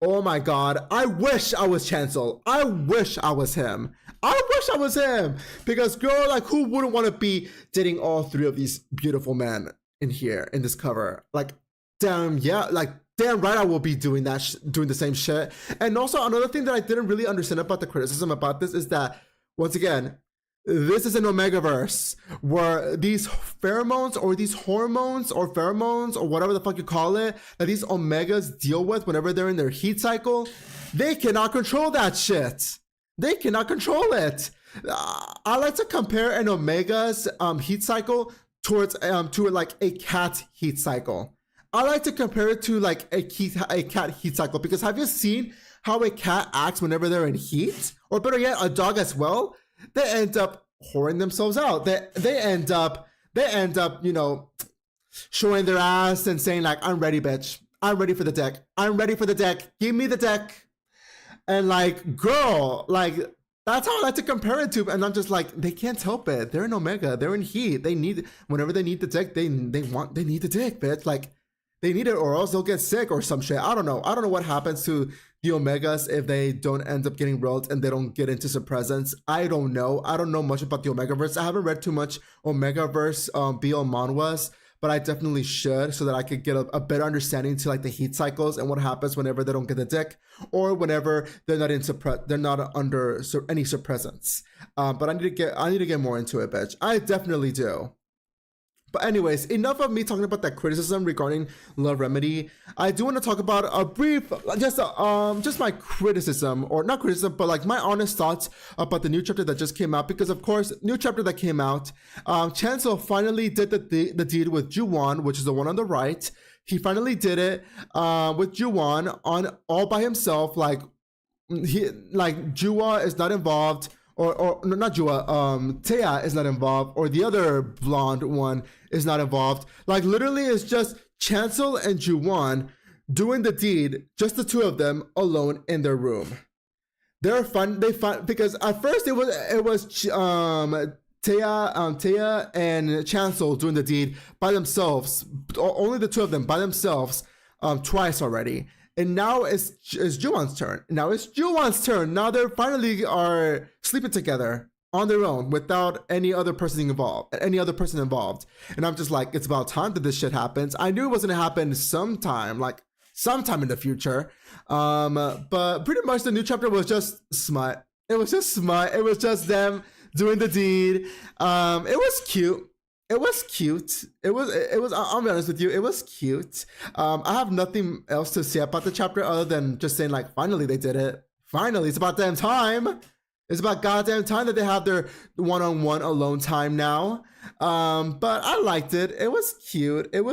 Oh my god, I wish I was Chancel. I wish I was him. Because girl, like, who wouldn't want to be dating all three of these beautiful men in here, in this cover? Like, damn, yeah, like, damn right I will be doing that, doing the same shit. And also, another thing that I didn't really understand about the criticism about this is that, once again, this is an Omegaverse where these pheromones or these hormones or pheromones or whatever the fuck you call it, that these Omegas deal with whenever they're in their heat cycle, they cannot control that shit. They cannot control it. I like to compare an Omega's heat cycle to like a cat heat cycle. I like to compare it to like a cat heat cycle, because have you seen how a cat acts whenever they're in heat? Or better yet, a dog as well. They end up whoring themselves out. They end up, you know, showing their ass and saying like, I'm ready, bitch. I'm ready for the deck. I'm ready for the deck. Give me the deck. And like, girl, like, that's how I like to compare it to. And I'm just like, they can't help it. They're in Omega. They're in heat. They need, whenever they need the deck, they need the deck, bitch. Like, they need it, or else they'll get sick or some shit. I don't know what happens to the Omegas if they don't end up getting rolled and they don't get into suppressants. I don't know much about the Omegaverse. I haven't read too much Omegaverse BL manhwas, but I definitely should, so that I could get a better understanding to like the heat cycles and what happens whenever they don't get the deck, or whenever they're not under any suppressants. But I need to get more into it, bitch. I definitely do. But anyways, enough of me talking about that criticism regarding Love Remedy. I do want to talk about a brief, just my criticism, or not criticism, but like my honest thoughts about the new chapter that just came out. Because of course, new chapter that came out, Chancel finally did the deed with Juwon, which is the one on the right. He finally did it with Juwon on all by himself. Like Jua is not involved. Or not Jua, Taya is not involved, or the other blonde one is not involved. Like literally it's just Chancel and Juwon doing the deed, just the two of them alone in their room. They're fun. They fun because at first it was Taya and Chancel doing the deed by themselves, only the two of them by themselves, twice already. And now it's Juwon's turn. Now they finally are sleeping together on their own without any other person involved. And I'm just like, it's about time that this shit happens. I knew it was gonna happen sometime in the future. But pretty much the new chapter was just smut. It was just them doing the deed. It was cute. I'll be honest with you, it was cute. I have nothing else to say about the chapter other than just saying like, finally they did it. Finally, it's about damn time. It's about goddamn time that they have their one-on-one alone time now. But I liked it. It was cute. And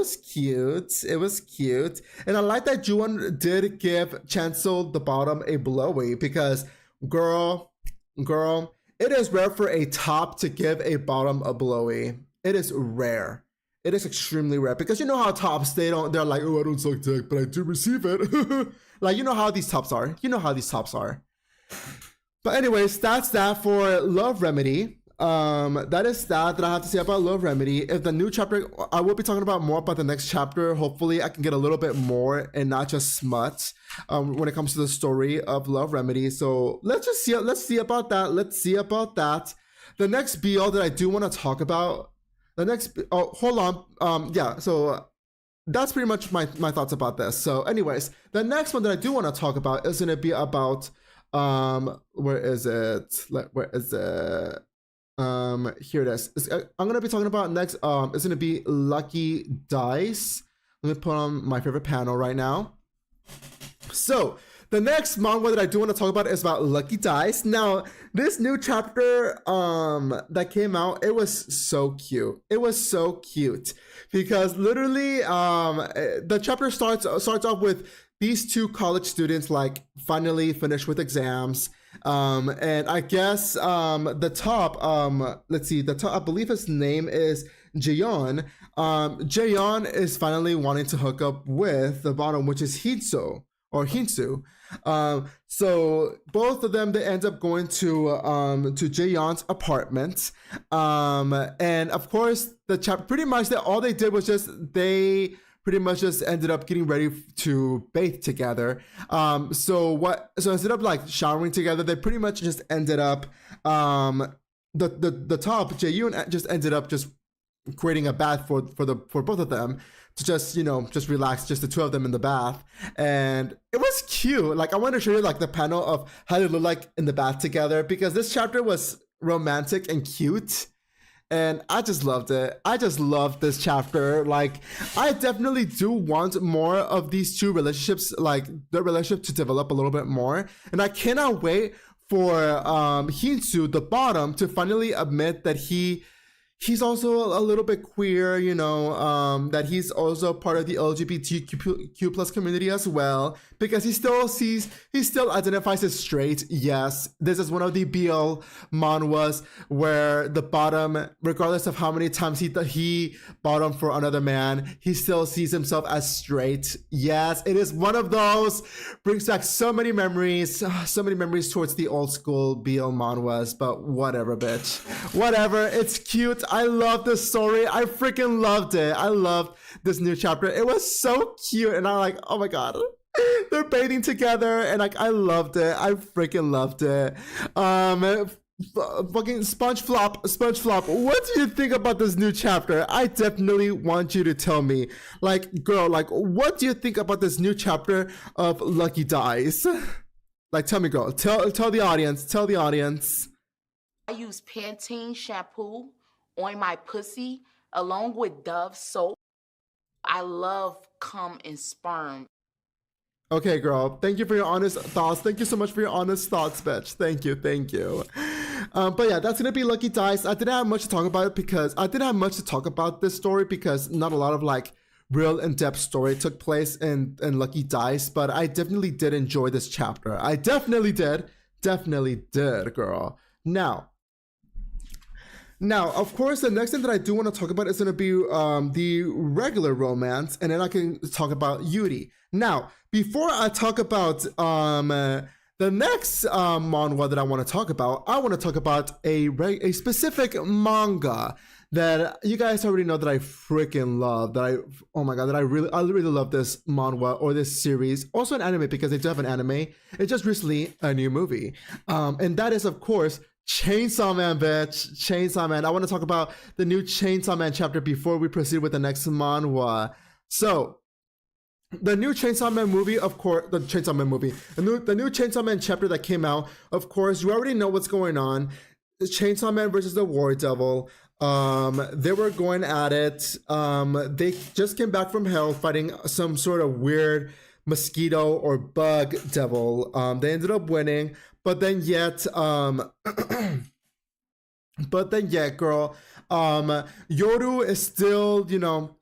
I like that Juwon did give Chancel the bottom a blowy because girl, it is rare for a top to give a bottom a blowy. It is rare. It is extremely rare because you know how tops, they're like, oh, I don't suck dick, but I do receive it. Like, you know how these tops are. But anyways, that's that for Love Remedy. That is that I have to say about Love Remedy. If the new chapter, I will be talking about more about the next chapter. Hopefully I can get a little bit more and not just smut when it comes to the story of Love Remedy. So let's see about that. The next BL that I do want to talk about, so that's pretty much my thoughts about this. So anyways, the next one that I do want to talk about is going to be about, where is it? Here it is. I'm going to be talking about next, it's going to be Lucky Dice. Let me put on my favorite panel right now. So the next manga that I do want to talk about is about Lucky Dice. Now, this new chapter that came out, it was so cute. Because literally the chapter starts off with these two college students like finally finished with exams. And I guess the top, I believe his name is Jaeyeon. Jaeyeon is finally wanting to hook up with the bottom, which is Hintsu. So both of them, they end up going to Jaeyeon's apartment. And of course the chapter, pretty much all they did was they pretty much just ended up getting ready to bathe together. So instead of like showering together, they pretty much just ended up, the top, Jaeyoon just ended up just creating a bath for both of them to just relax, just the two of them in the bath. And it was cute. Like, I want to show you like the panel of how they look like in the bath together, because this chapter was romantic and cute. And I just loved it. I just loved this chapter. Like, I definitely do want more of these two relationships, like their relationship to develop a little bit more. And I cannot wait for Hintsu, the bottom, to finally admit that he's also a little bit queer, that he's also part of the LGBTQ plus community as well, because he still identifies as straight. Yes, this is one of the BL manhwas where the bottom, regardless of how many times he bottomed for another man, he still sees himself as straight. Yes, it is one of those, brings back so many memories towards the old school BL manhwas, but whatever, bitch. Whatever, it's cute. I love this story. I freaking loved it. I loved this new chapter. It was so cute, and I'm like, oh my god, they're bathing together, and like, I loved it. I freaking loved it. Fucking Sponge Flop, what do you think about this new chapter? I definitely want you to tell me. Like, girl, like, what do you think about this new chapter of Lucky Dice? Like, tell me, girl. Tell the audience. I use Pantene shampoo on my pussy along with Dove soap. I love cum and sperm. Okay, girl. Thank you for your honest thoughts. Thank you so much for your honest thoughts, bitch. Thank you. Thank you. But yeah, that's gonna be Lucky Dice. I didn't have much to talk about it because I didn't have much to talk about this story because not a lot of like real in-depth story took place in Lucky Dice, but I definitely did enjoy this chapter. I definitely did. Definitely did, girl. Now, of course, the next thing that I do want to talk about is going to be the regular romance, and then I can talk about Yuri. Now, before I talk about the next manhwa that I want to talk about, I want to talk about a specific manga that you guys already know that I freaking love. Oh my god, I really love this manhwa or this series. Also an anime because they do have an anime. It's just recently a new movie, and that is of course Chainsaw Man, bitch. Chainsaw Man. I want to talk about the new Chainsaw Man chapter before we proceed with the next manhwa. So, the new Chainsaw Man movie, of course, the new Chainsaw Man chapter that came out, of course, you already know what's going on. Chainsaw Man versus the War Devil. They were going at it. They just came back from hell fighting some sort of weird mosquito or bug devil. They ended up winning. But then yet, girl, Yoru is still,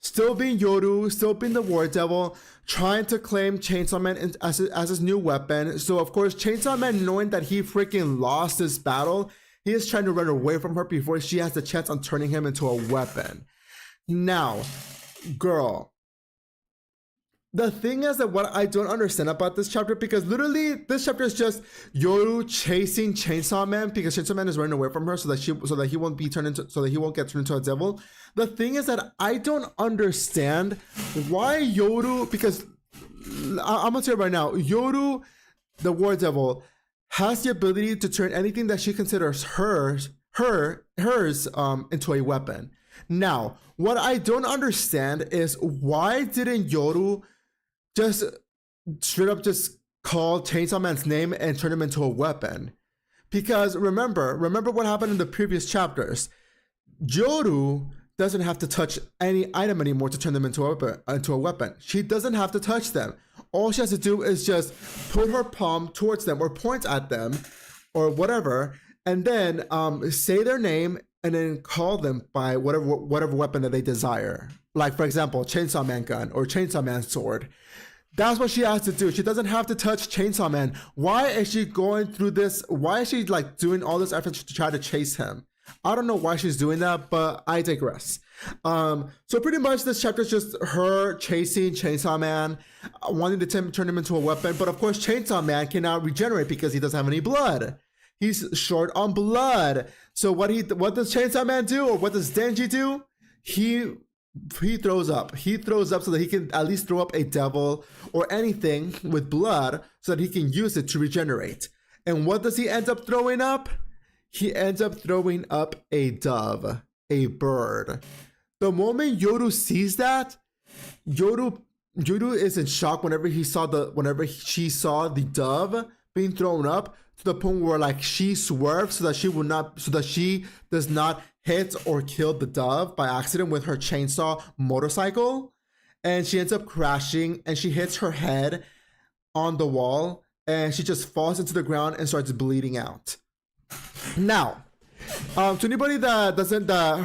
still being Yoru, still being the War Devil, trying to claim Chainsaw Man as his new weapon. So, of course, Chainsaw Man, knowing that he freaking lost this battle, he is trying to run away from her before she has the chance on turning him into a weapon. Now, girl, the thing is that what I don't understand about this chapter, because literally this chapter is just Yoru chasing Chainsaw Man because Chainsaw Man is running away from her so that he won't get turned into a devil. The thing is that I don't understand why Yoru, because I'm gonna tell you right now, Yoru, the War Devil, has the ability to turn anything that she considers hers into a weapon. Now, what I don't understand is why didn't Yoru just straight up just call Chainsaw Man's name and turn him into a weapon? Because remember what happened in the previous chapters. Yoru doesn't have to touch any item anymore to turn them into a weapon. She doesn't have to touch them. All she has to do is just put her palm towards them or point at them or whatever, and then say their name and then call them by whatever weapon that they desire. Like, for example, Chainsaw Man gun or Chainsaw Man sword. That's what she has to do. She doesn't have to touch Chainsaw Man. Why is she going through this? Why is she like doing all this effort to try to chase him? I don't know why she's doing that, but I digress. So pretty much this chapter is just her chasing Chainsaw Man, wanting to turn him into a weapon. But of course, Chainsaw Man cannot regenerate because he doesn't have any blood. He's short on blood. So what does Chainsaw Man do, or what does Denji do? He throws up. He throws up so that he can at least throw up a devil or anything with blood so that he can use it to regenerate. And what does he end up throwing up? He ends up throwing up a dove, a bird. The moment Yoru sees that, Yoru is in shock whenever she saw the dove being thrown up, to the point where like she swerves so that she does not hit or kill the dove by accident with her chainsaw motorcycle, and she ends up crashing and she hits her head on the wall and she just falls into the ground and starts bleeding out. Now, to anybody that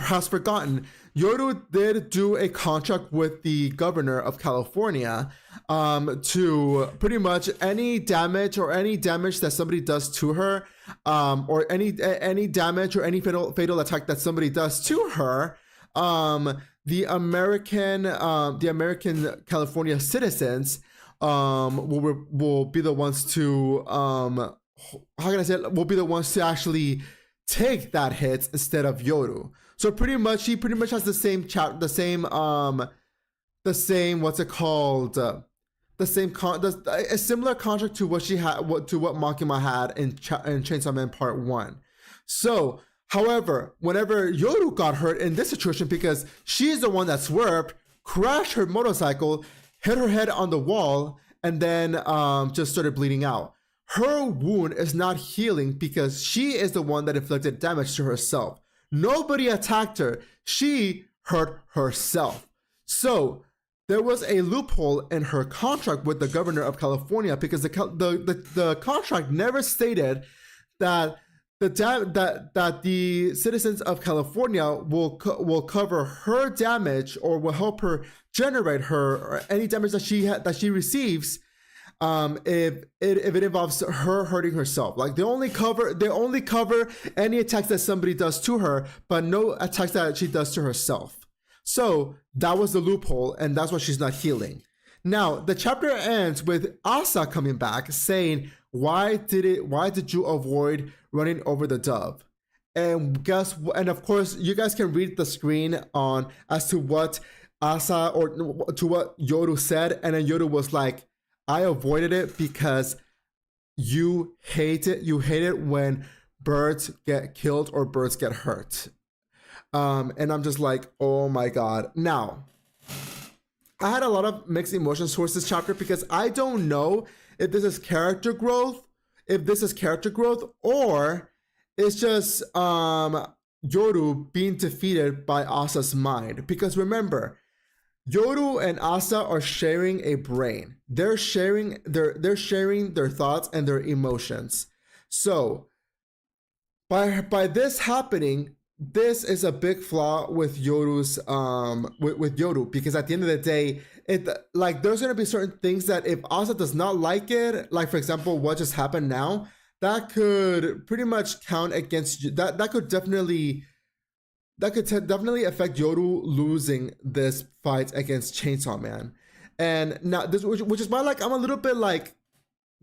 has forgotten, Yoru did do a contract with the governor of California to pretty much any damage that somebody does to her, or any damage or any fatal attack that somebody does to her, the American California citizens will be the ones to will be the ones to actually take that hit instead of Yoru. So she pretty much has a similar contract to what Makima had in Chainsaw Man Part 1. So, however, whenever Yoru got hurt in this situation, because she's the one that swerved, crashed her motorcycle, hit her head on the wall, and then just started bleeding out. Her wound is not healing because she is the one that inflicted damage to herself. Nobody attacked her. hurt herself. So there was a loophole in her contract with the governor of California because the contract never stated that the citizens of California will cover her damage or will help her generate her or any damage that she receives if it involves her hurting herself. Like they only cover any attacks that somebody does to her, but no attacks that she does to herself. So that was the loophole, and that's why she's not healing. Now the chapter ends with Asa coming back saying, why did you avoid running over the dove? And of course you guys can read the screen on as to what Asa or to what Yoru said, and then Yoru was like, I avoided it because you hate it when birds get killed or birds get hurt. And I'm just like, oh my God. Now, I had a lot of mixed emotions towards this chapter because I don't know if this is character growth, or it's just Yoru being defeated by Asa's mind. Because remember, Yoru and Asa are sharing a brain. They're sharing their thoughts and their emotions. So by this happening, this is a big flaw with Yoru's with Yoru, because at the end of the day, there's gonna be certain things that if Asa does not like it, like for example what just happened now, that could pretty much count against you. That could definitely affect Yoru losing this fight against Chainsaw Man. And now this, which is why I'm a little bit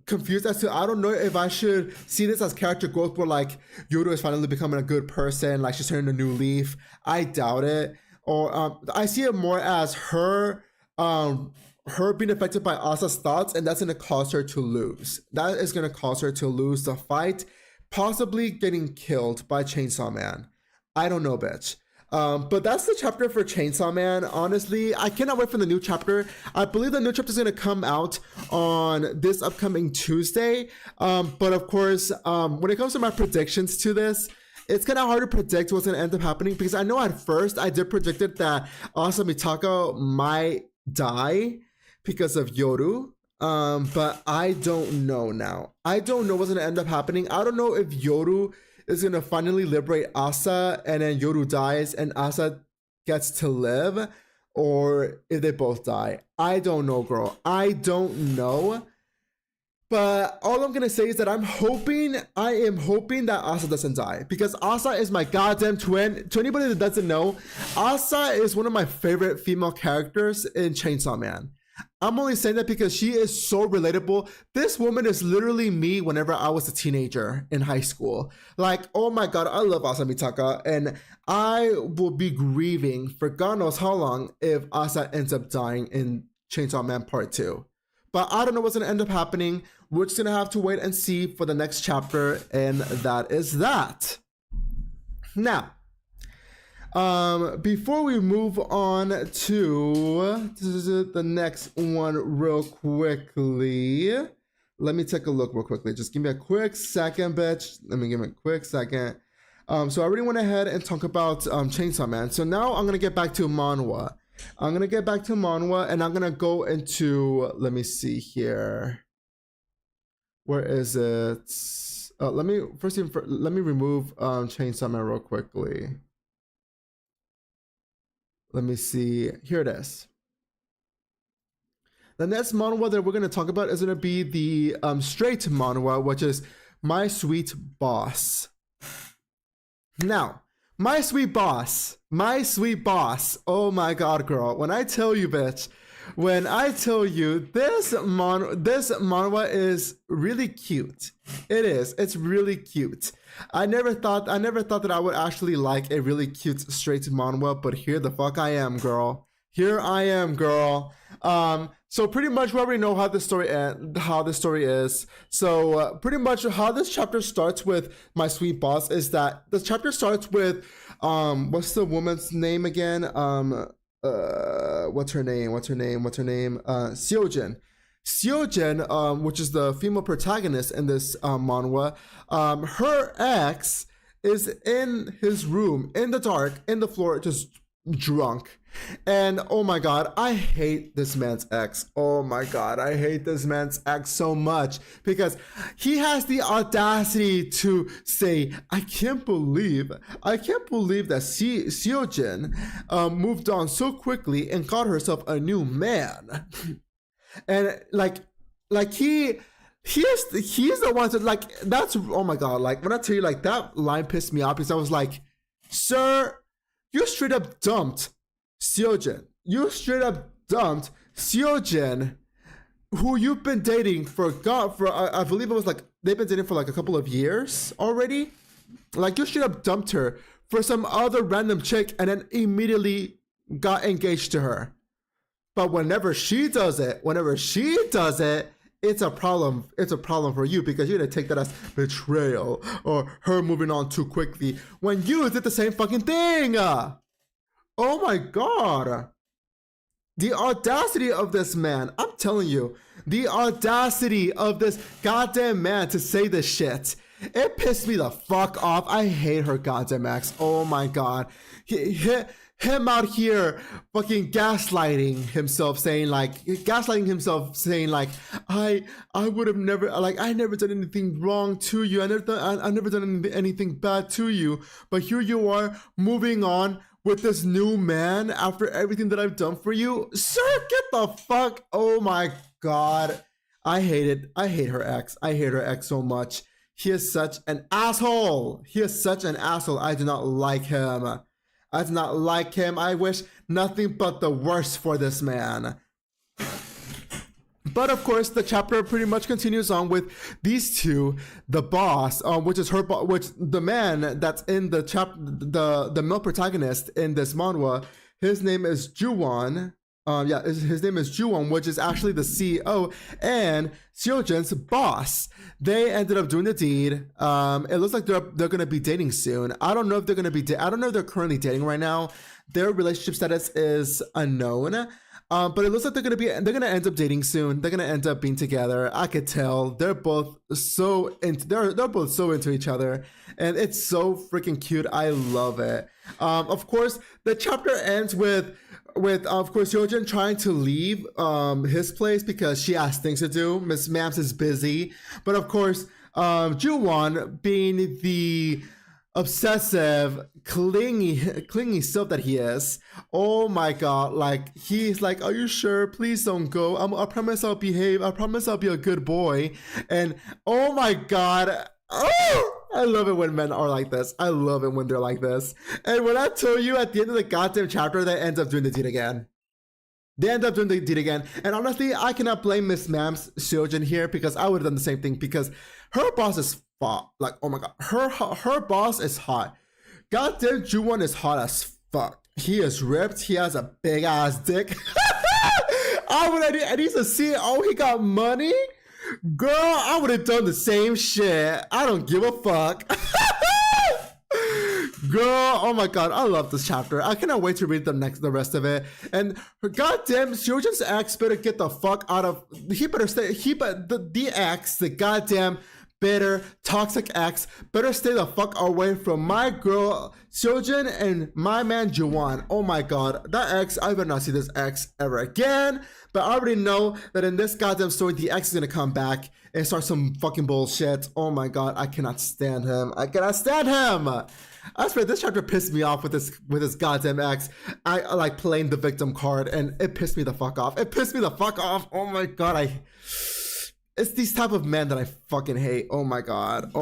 confused as to, I don't know if I should see this as character growth where Yoru is finally becoming a good person, she's turning a new leaf. I doubt it. Or I see it more as her being affected by Asa's thoughts, and that's gonna cause her to lose. That is gonna cause her to lose the fight, possibly getting killed by Chainsaw Man. I don't know, bitch. But that's the chapter for Chainsaw Man. Honestly, I cannot wait for the new chapter. I believe the new chapter is going to come out on this upcoming Tuesday. But of course, when it comes to my predictions to this, it's kind of hard to predict what's going to end up happening, because I know at first I did predict it that Asa Mitaka might die because of Yoru. But I don't know now. I don't know what's going to end up happening. I don't know if Yoru is going to finally liberate Asa and then Yoru dies and Asa gets to live, or if they both die. I don't know, girl. I don't know. But all I'm going to say is that I am hoping that Asa doesn't die, because Asa is my goddamn twin. To anybody that doesn't know, Asa is one of my favorite female characters in Chainsaw Man. I'm only saying that because she is so relatable. This woman is literally me whenever I was a teenager in high school. Oh my God, I love Asa Mitaka, and I will be grieving for God knows how long if Asa ends up dying in Chainsaw Man Part 2. But I don't know what's going to end up happening. We're just going to have to wait and see for the next chapter, and that is that. Now, before we move on to the next one real quickly, let me take a look real quickly. Just give me a quick second, bitch. Let me give me a quick second. So I already went ahead and talk about Chainsaw Man. So now I'm going to get back to manhwa. And I'm going to go into, let me see here. Where is it? Let me remove Chainsaw Man real quickly. Let me see. Here it is. The next manhwa that we're going to talk about is going to be the straight manhwa, which is My Sweet Boss. Now, my sweet boss. Oh my God, girl. When I tell you, bitch, this manhwa is really cute. It is. It's really cute. I never thought that I would actually like a really cute straight manhwa, but here the fuck I am, girl. So pretty much we already know how this story is. So pretty much how this chapter starts with My Sweet Boss is that the chapter starts with what's the woman's name again? What's her name? Seojin. Seojin, which is the female protagonist in this manhwa, her ex is in his room, in the dark, in the floor, just drunk. And oh my god, I hate this man's ex. Oh my god, I hate this man's ex so much because he has the audacity to say, I can't believe that Seojin moved on so quickly and got herself a new man. And he's the one to like, that's, oh my god, like when I tell you, like that line pissed me off because I was like, sir, you straight up dumped Seojin. You straight up dumped Seojin, who you've been dating for I believe it was like they've been dating for like a couple of years already. Like you straight up dumped her for some other random chick and then immediately got engaged to her. But whenever she does it, it's a problem. It's a problem for you because you're gonna take that as betrayal or her moving on too quickly when you did the same fucking thing. Oh my god. The audacity of this man. I'm telling you, the audacity of this goddamn man to say this shit. It pissed me the fuck off. I hate her goddamn ex. Oh my god. Him out here fucking gaslighting himself saying like I would have never, like I never done anything wrong to you. I never done anything bad to you. But here you are moving on with this new man after everything that I've done for you. Sir, get the fuck. Oh my god. I hate it. I hate her ex. I hate her ex so much. He is such an asshole. I do not like him. I wish nothing but the worst for this man. But of course, the chapter pretty much continues on with these two, the boss, which is which the man that's in the male protagonist in this manhwa, his name is Juwon. His name is Juwon, which is actually the CEO and Seojin's boss. They ended up doing the deed. It looks like they're gonna be dating soon. I don't know if they're gonna be. I don't know if they're currently dating right now. Their relationship status is unknown. But it looks like they're gonna end up dating soon. They're gonna end up being together. I could tell. They're both so into each other, and it's so freaking cute. I love it. Of course, the chapter ends with of course Seojin trying to leave his place because she has things to do. Miss Mams is busy, but of course Juwon, being the obsessive, clingy self that he is, oh my god, like he's like, are you sure? Please don't go. I promise I'll behave. I promise I'll be a good boy. And oh my god, oh, I love it when men are like this. I love it when they're like this. And when I tell you at the end of the goddamn chapter, they end up doing the deed again. And honestly, I cannot blame Miss Mams Seojin here because I would have done the same thing because her boss is like, oh my god, her boss is hot. Goddamn, Juwon is hot as fuck. He is ripped. He has a big ass dick. I need to see. Oh, he got money. Girl, I would have done the same shit. I don't give a fuck. Girl, oh my god, I love this chapter. I cannot wait to read the rest of it. And goddamn, Seojin's ex better get the fuck out of. He better stay. The goddamn bitter, toxic ex better stay the fuck away from my girl Seojin and my man Juwon. Oh my god, that ex, I better not see this ex ever again. But I already know that in this goddamn story, the ex is gonna come back and start some fucking bullshit. Oh my god, I cannot stand him. I swear, this chapter pissed me off with this goddamn ex. I like playing the victim card, and it pissed me the fuck off. Oh my god, it's these type of men that I fucking hate. Oh my god.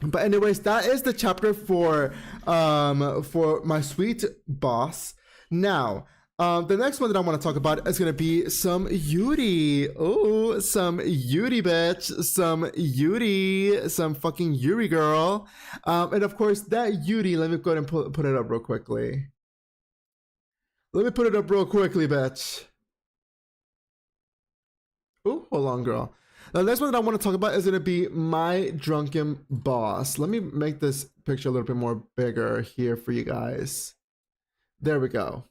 But anyways, that is the chapter for my sweet boss. Now, the next one that I want to talk about is going to be some Yuri. Oh, some Yuri, bitch. Some fucking Yuri girl. And of course, that Yuri, let me go ahead and put it up real quickly. Bitch. Oh, hold on, girl. The next one that I want to talk about is going to be my drunken boss. Let me make this picture a little bit more bigger here for you guys. There we go.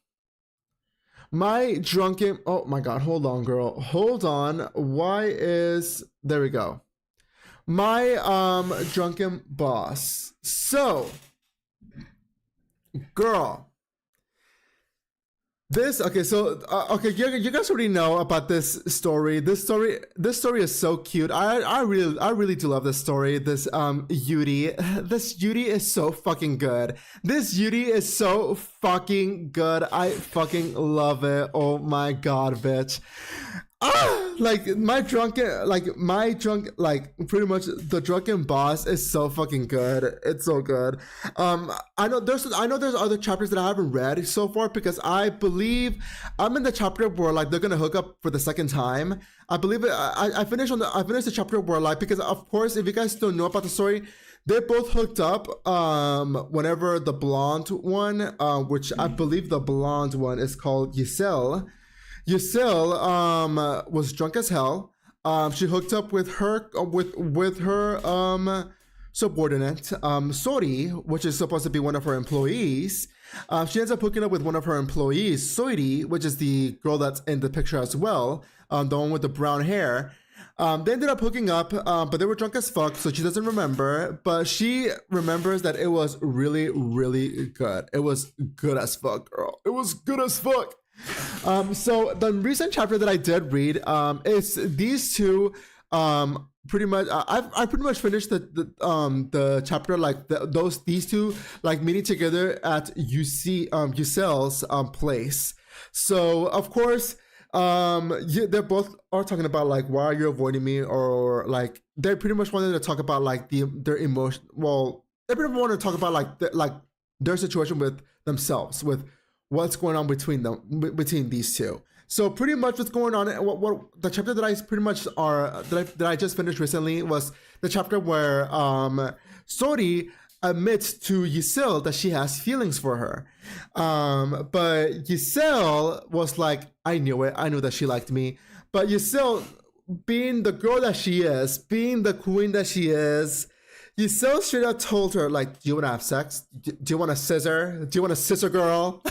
My drunken, oh my god, hold on, girl. Hold on. There we go. My drunken boss. So, girl. This okay, so okay, you guys already know about this story. This story is so cute. I really do love this story. This Yuri, this Yuri is so fucking good. This Yuri is so fucking good. I fucking love it. Oh my god, bitch. Like pretty much the drunken boss is so fucking good. It's so good. I know there's other chapters that I haven't read so far because I believe I'm in the chapter where like they're gonna hook up for the second time. I believe it. I finished the chapter where like, because of course if you guys don't know about the story, they both hooked up whenever the blonde one, which I believe the blonde one is called Giselle. Giselle was drunk as hell. She hooked up with her subordinate, Sori, which is supposed to be one of her employees. She ends up hooking up with one of her employees, Soiri, which is the girl that's in the picture as well, the one with the brown hair. They ended up hooking up, but they were drunk as fuck, so she doesn't remember. But she remembers that it was really, really good. It was good as fuck, girl. It was good as fuck. So the recent chapter that I did read is these two pretty much I pretty much finished the chapter like these two like meeting together at Giselle's place. So of course they both are talking about like, why are you avoiding me, or like they pretty much wanted to talk about like their emotion. Well, they pretty much want to talk about like their situation with themselves, with what's going on between these two. So pretty much what's going on, what the chapter that I pretty much that I just finished recently was the chapter where Sori admits to Giselle that she has feelings for her. But Giselle was like, I knew it. I knew that she liked me. But Giselle, being the girl that she is, being the queen that she is, Giselle straight up told her, like, do you want to have sex? Do you want a scissor? Do you want a scissor, girl?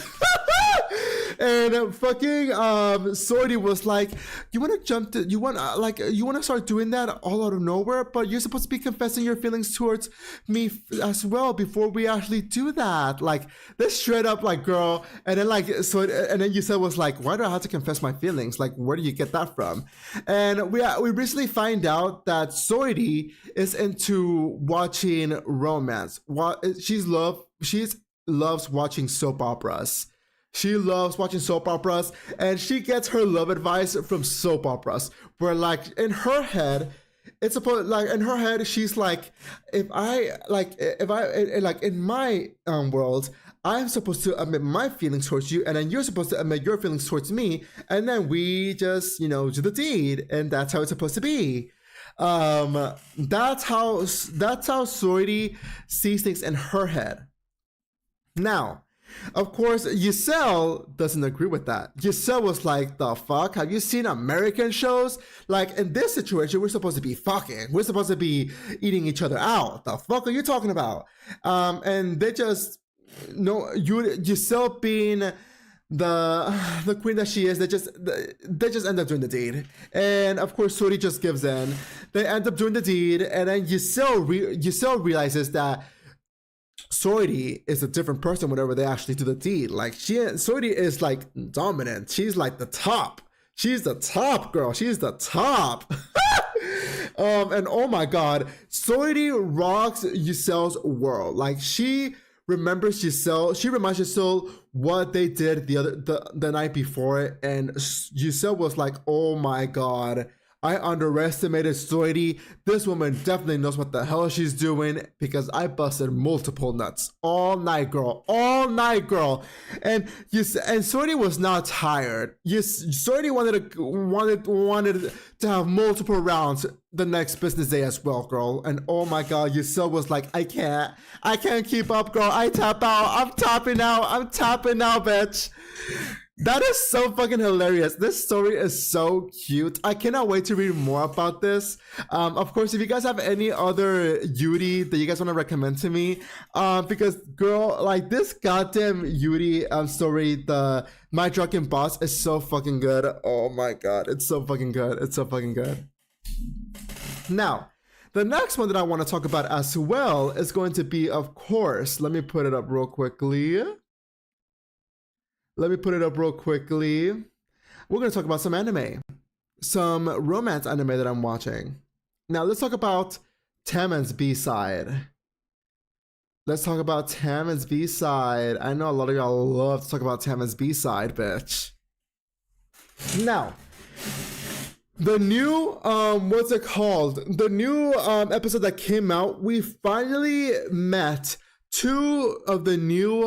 And fucking Swordy was like, you want to start doing that all out of nowhere, but you're supposed to be confessing your feelings towards me as well before we actually do that. Like, this straight up, like, girl. And then like, so, and then Giselle was like, why do I have to confess my feelings? Like, where do you get that from? And we recently find out that Swordy is into watching romance. She loves watching soap operas. She loves watching soap operas, and she gets her love advice from soap operas. Where like in her head, it's supposed like in her head she's like, in my world, I'm supposed to admit my feelings towards you, and then you're supposed to admit your feelings towards me, and then we just do the deed, and that's how it's supposed to be. That's how Soidi sees things in her head. Now, of course, Giselle doesn't agree with that. Giselle was like, the fuck? Have you seen American shows? Like, in this situation, we're supposed to be fucking. We're supposed to be eating each other out. The fuck are you talking about? And they just, Giselle being the queen that she is, they just end up doing the deed. And of course, Suri just gives in. They end up doing the deed, and then Giselle realizes that Soidi is a different person whenever they actually do the deed. Like, Soidi is like dominant. She's like the top. She's the top, girl. She's the top. And oh my god, Soidi rocks Giselle's world. Like, she remembers Giselle. She reminds Giselle what they did the night before, and Giselle was like, oh my god, I underestimated Soidi. This woman definitely knows what the hell she's doing, because I busted multiple nuts all night, girl. All night, girl. And Soidi was not tired. Soidi wanted to have multiple rounds the next business day as well, girl. And oh my god, Giselle was like, I can't keep up, girl. I tap out. I'm tapping out, bitch. That is so fucking hilarious. This story is so cute. I cannot wait to read more about this. Of course, if you guys have any other Yuri that you guys want to recommend to me, because girl, like, this goddamn Yuri story, the My Drunken Boss, is so fucking good. Oh my god, it's so fucking good. It's so fucking good. Now, The next one that I want to talk about as well is going to be, of course, let me put it up real quickly. We're going to talk about some anime. Some romance anime that I'm watching. Now, let's talk about Tamen's B-side. I know a lot of y'all love to talk about Tamen's B-side, bitch. Now, the new, what's it called? The new episode that came out, we finally met two of the new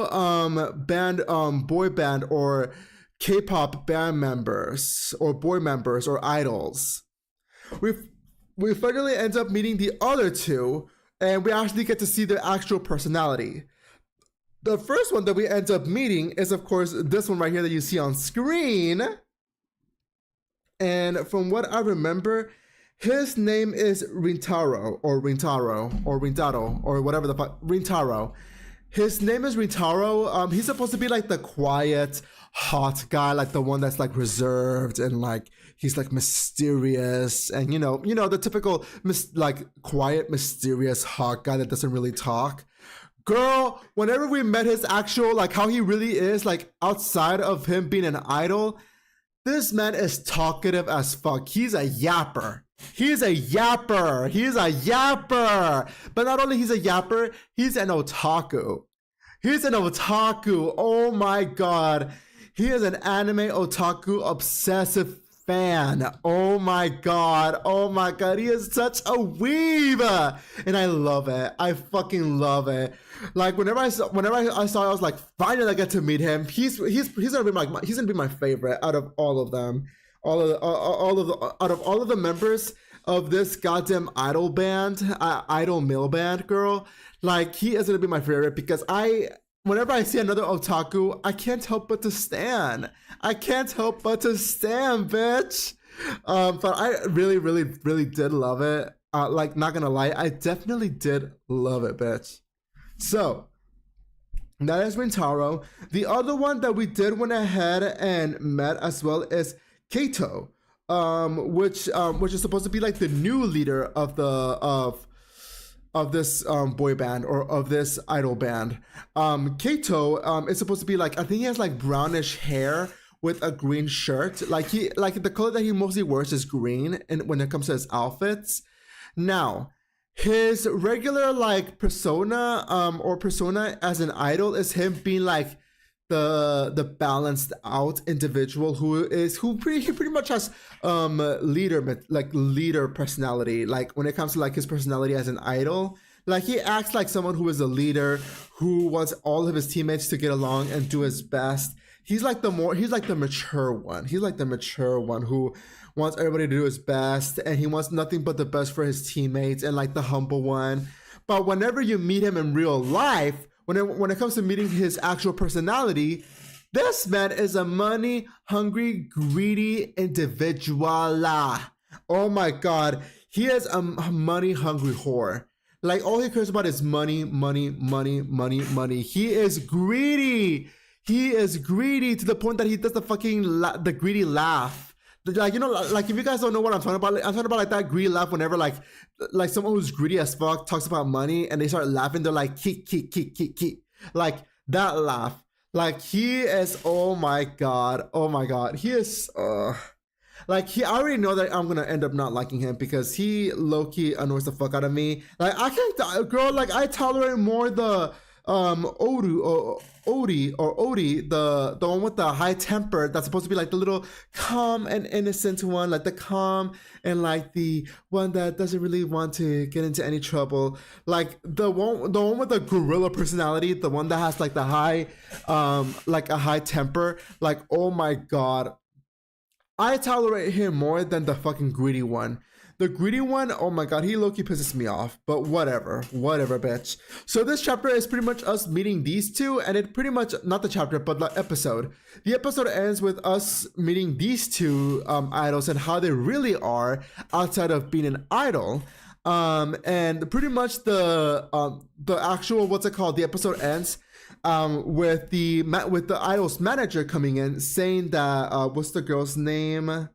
boy band or K-pop band members or boy members or idols. We finally end up meeting the other two, and we actually get to see their actual personality. The first one that we end up meeting is, of course, this one right here that you see on screen. And from what I remember, his name is Rintaro or whatever the fuck, Rintaro. His name is Rintaro. He's supposed to be like the quiet, hot guy, like the one that's like reserved and like he's like mysterious and you know the typical like quiet, mysterious, hot guy that doesn't really talk. Girl, whenever we met his actual like how he really is, like outside of him being an idol, this man is talkative as fuck. He's a yapper. But not only he's a yapper, he's an otaku. Oh my god. He is an anime otaku obsessive fan. Oh my god. He is such a weeb. And I love it. I fucking love it. Like whenever I saw it, I was like, finally I get to meet him. He's gonna be my favorite out of all of them. Out of all of the members of this goddamn idol male band, girl, like he is gonna be my favorite because whenever I see another otaku, I can't help but to stan. Bitch. But I really did love it. Like, not gonna lie, I definitely did love it, bitch. So, that is Rintaro. The other one that we did went ahead and met as well is Kato, which is supposed to be like the new leader of this boy band or of this idol band. Kato is supposed to be like, I think he has like brownish hair with a green shirt. Like the color that he mostly wears is green, and when it comes to his outfits. Now, his regular like persona as an idol is him being like the balanced out individual who pretty much has leader personality. Like when it comes to like his personality as an idol, like he acts like someone who is a leader who wants all of his teammates to get along and do his best. He's like the mature one. He's like the mature one who wants everybody to do his best, and he wants nothing but the best for his teammates, and like the humble one. But whenever you meet him in real life, when it comes to meeting his actual personality, this man is a money-hungry, greedy individual. Oh my god, he is a money-hungry whore. Like, all he cares about is money. He is greedy. He is greedy to the point that he does the fucking the greedy laugh. Like, you know, like if you guys don't know what I'm talking about, I'm talking about like that greedy laugh whenever like someone who's greedy as fuck talks about money and they start laughing, they're like, keep. Like that laugh. Like he is, oh my god. He is, like I already know that I'm gonna end up not liking him because he low-key annoys the fuck out of me. Like I can't, girl, like I tolerate more the Odie, the one with the high temper that's supposed to be like the little calm and innocent one, like the calm and like the one that doesn't really want to get into any trouble, like the one with the gorilla personality, the one that has like the high like a high temper. Like, oh my god, I tolerate him more than the fucking greedy one. The greedy one, oh my god, he low-key pisses me off, but whatever, bitch. So this chapter is pretty much us meeting these two, and it pretty much, not the chapter, but the episode. The episode ends with us meeting these two idols and how they really are outside of being an idol. And pretty much the actual, what's it called? The episode ends with the idol's manager coming in saying that, what's the girl's name?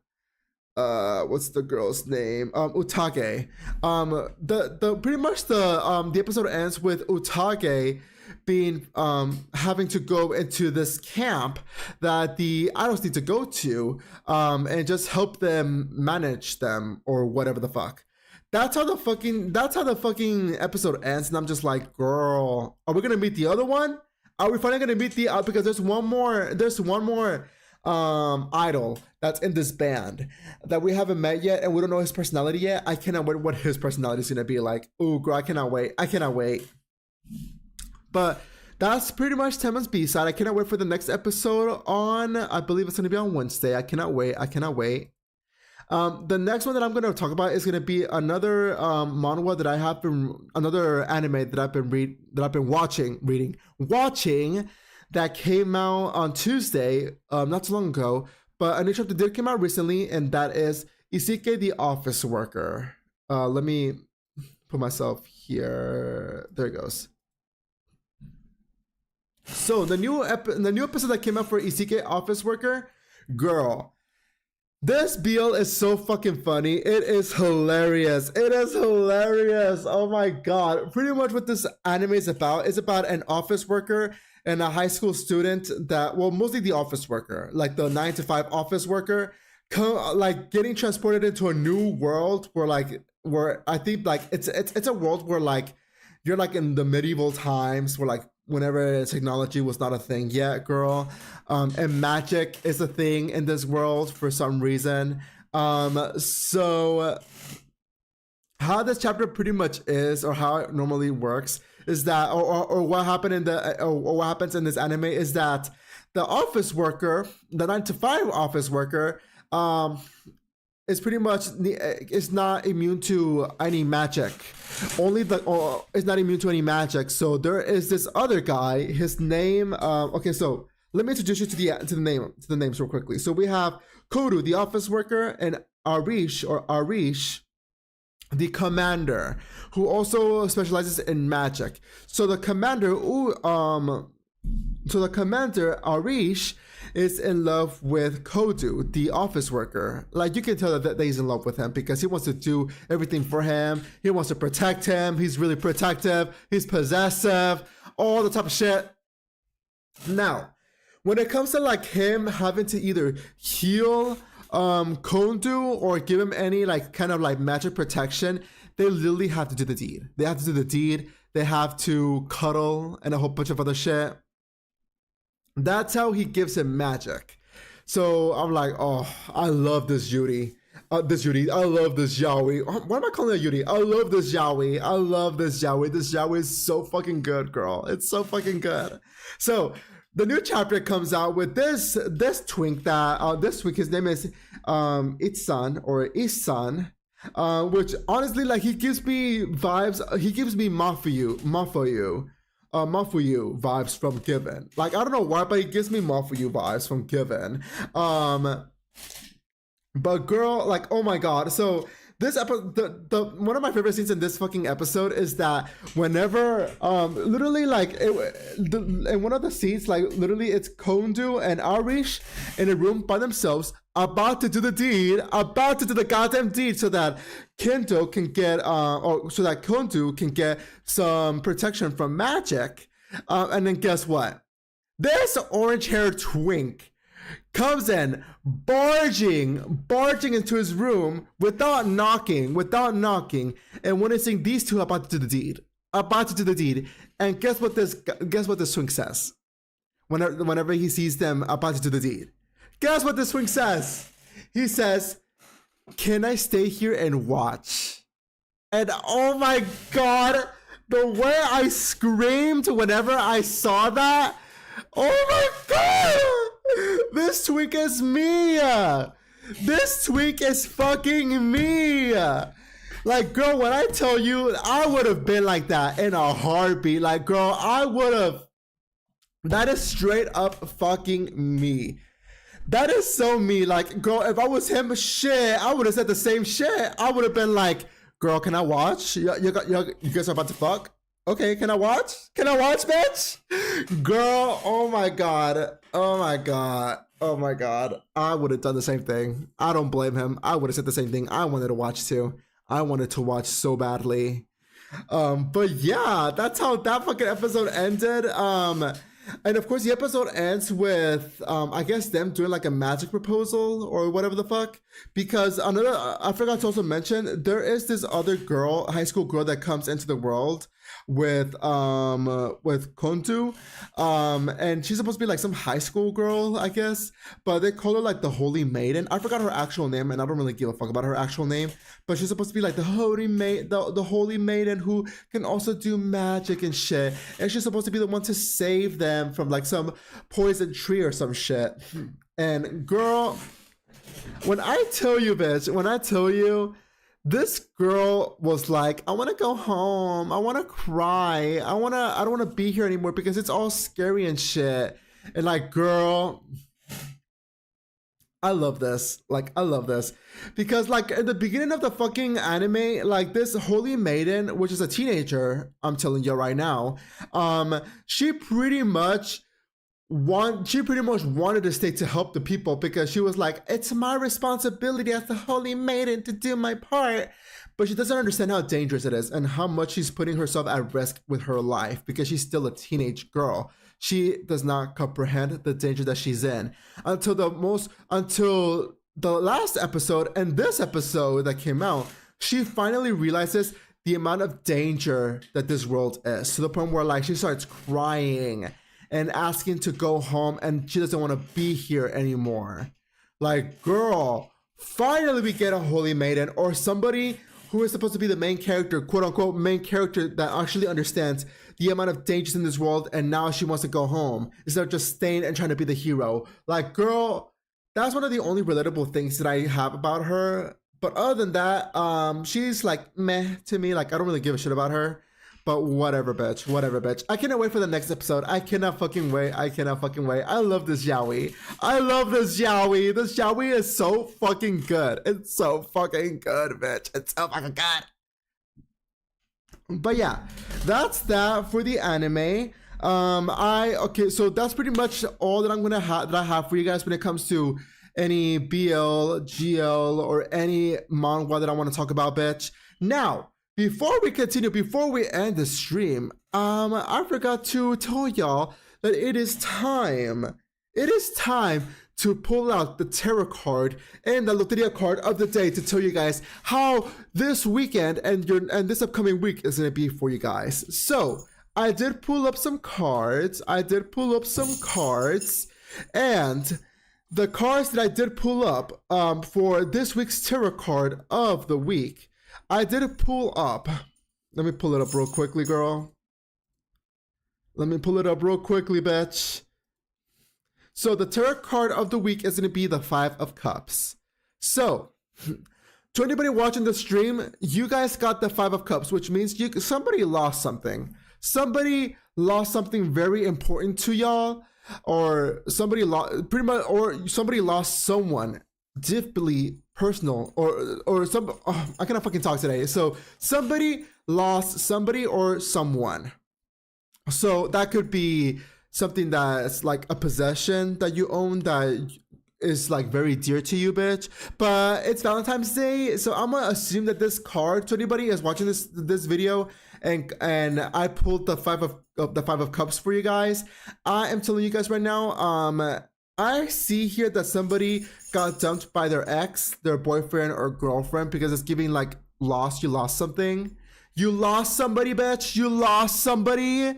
what's the girl's name? Utage. The pretty much the episode ends with Utage being having to go into this camp that the idols need to go to and just help them manage them or whatever the fuck. That's how the fucking episode ends, and I'm just like, girl, are we gonna meet the other one? Are we finally gonna meet the because there's one more idol that's in this band that we haven't met yet, and we don't know his personality yet. I cannot wait what his personality is gonna be like. Oh girl, I cannot wait. But that's pretty much Temon's B-side. I cannot wait for the next episode on, I believe it's gonna be on Wednesday. I cannot wait. The next one that I'm going to talk about is going to be another manhwa that I have been, another anime that I've been watching that came out on Tuesday, not too long ago, but a new chapter did come out recently, and that is Isike the Office Worker. Let me put myself here. There it goes. So the new episode that came out for Isike Office Worker, girl. This BL is so fucking funny. It is hilarious. Oh my god. Pretty much what this anime is about an office worker and a high school student that, well, mostly the office worker, like the 9 to 5 office worker, like getting transported into a new world where I think like it's a world where like you're like in the medieval times where like whenever technology was not a thing yet, girl. And magic is a thing in this world for some reason. So how this chapter pretty much is, or how it normally works, is that, or what happened or what happens in this anime is that the office worker, the 9 to 5 office worker, is pretty much is not immune to any magic. Is not immune to any magic. So there is this other guy. His name. Okay, so let me introduce you to the names real quickly. So we have Koru, the office worker, and Arish, the commander, who also specializes in magic. So the commander, Arish, is in love with Kodu, the office worker. Like, you can tell that he's in love with him because he wants to do everything for him. He wants to protect him. He's really protective. He's possessive. All the type of shit. Now, when it comes to like him having to either heal Kondu or give him any like kind of like magic protection, they literally have to do the deed. They have to do the deed. They have to cuddle and a whole bunch of other shit. That's how he gives him magic. So I'm like, oh, I love this Yuri. I love this yaoi. Why am I calling it Yuri? I love this yaoi. This yaoi is so fucking good, girl. It's so fucking good. So the new chapter comes out with this twink that his name is Itsan or Isan, which honestly, like, he gives me vibes. He gives me Mafuyu vibes from Given. Like, I don't know why, but he gives me Mafuyu vibes from Given. But girl, like, oh my god. So this episode, the one of my favorite scenes in this fucking episode is that whenever, literally, like, in one of the scenes, like, literally, it's Kondu and Arish in a room by themselves, about to do the goddamn deed, so that Kendo can get, or so that Kondu can get some protection from magic. And then guess what? This orange-haired twink comes in, barging into his room without knocking, and witnessing these two about to do the deed. And guess what this twink says? Whenever he sees them about to do the deed, guess what this twink says? He says, "Can I stay here and watch?" And oh my god, the way I screamed whenever I saw that! Oh my god! This twink is me! This twink is fucking me! Like, girl, when I tell you, I would have been like that in a heartbeat. Like, girl, I would have. That is straight up fucking me. That is so me. Like, girl, if I was him, shit, I would have said the same shit. I would have been like, girl, can I watch? You guys are about to fuck? Okay, can I watch? Can I watch, bitch? Girl, oh my god. Oh my god. Oh my god. I would have done the same thing. I don't blame him. I would have said the same thing. I wanted to watch too. I wanted to watch so badly. But yeah, that's how that fucking episode ended. And of course the episode ends with I guess them doing like a magic proposal or whatever the fuck. Because I forgot to also mention, there is this other girl, high school girl, that comes into the world with Kontu, and she's supposed to be like some high school girl, I guess, but they call her like the Holy Maiden. I forgot her actual name, and I don't really give a fuck about her actual name, but she's supposed to be like the Holy Maiden who can also do magic and shit, and she's supposed to be the one to save them from like some poison tree or some shit. And girl, when I tell you, bitch, when I tell you, this girl was like, I want to go home. I want to cry. I don't want to be here anymore because it's all scary and shit. And like, girl, I love this. Like, I love this. Because like at the beginning of the fucking anime, like this Holy Maiden, which is a teenager, I'm telling you right now, she pretty much wanted to stay to help the people because she was like, it's my responsibility as the Holy Maiden to do my part. But she doesn't understand how dangerous it is and how much she's putting herself at risk with her life because she's still a teenage girl. She does not comprehend the danger that she's in until the last episode and this episode that came out. She finally realizes the amount of danger that this world is, to the point where like she starts crying and asking to go home, and she doesn't want to be here anymore. Like, girl, finally we get a Holy Maiden, or somebody who is supposed to be the main character, quote unquote main character, that actually understands the amount of dangers in this world, and now she wants to go home instead of just staying and trying to be the hero. Like, girl, that's one of the only relatable things that I have about her. But other than that, she's like meh to me. Like, I don't really give a shit about her. But whatever, bitch. Whatever, bitch. I cannot wait for the next episode. I cannot fucking wait. I cannot fucking wait. I love this yaoi. I love this yaoi. This yaoi is so fucking good. It's so fucking good, bitch. It's so fucking good. But yeah, that's that for the anime. Okay, so that's pretty much all that I'm gonna have that I have for you guys when it comes to any BL, GL, or any manga that I want to talk about, bitch. Now, before we continue, before we end the stream, I forgot to tell y'all that it is time. It is time to pull out the tarot card and the Loteria card of the day to tell you guys how this weekend and this upcoming week is gonna be for you guys. So I did pull up some cards. And the cards that I did pull up for this week's tarot card of the week, I did pull up. Let me pull it up real quickly, girl. Let me pull it up real quickly, bitch. So the tarot card of the week is going to be the Five of Cups. So, to anybody watching the stream, you guys got the Five of Cups, which means somebody lost something. Somebody lost something very important to y'all, or somebody lost someone deeply personal, or some. Oh, I cannot fucking talk today. So somebody lost somebody or someone. So that could be something that's like a possession that you own that is like very dear to you, bitch. But it's Valentine's Day, so I'm gonna assume that this card, to anybody is watching this video, and I pulled the Five of Cups for you guys. I am telling you guys right now, I see here that somebody got dumped by their ex, their boyfriend or girlfriend, because it's giving like lost. You lost something. You lost somebody, bitch. You lost somebody.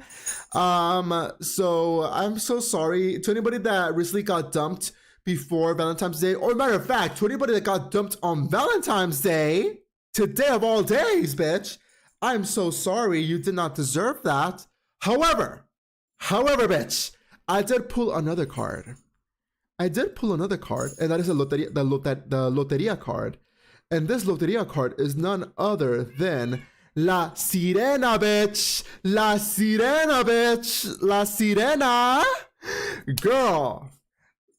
So I'm so sorry to anybody that recently got dumped before Valentine's Day, or matter of fact, to anybody that got dumped on Valentine's Day, today of all days, bitch. I'm so sorry. You did not deserve that. However, bitch, I did pull another card. And that is the Loteria card. And this Loteria card is none other than La Sirena, bitch. La Sirena, bitch. La Sirena. Girl,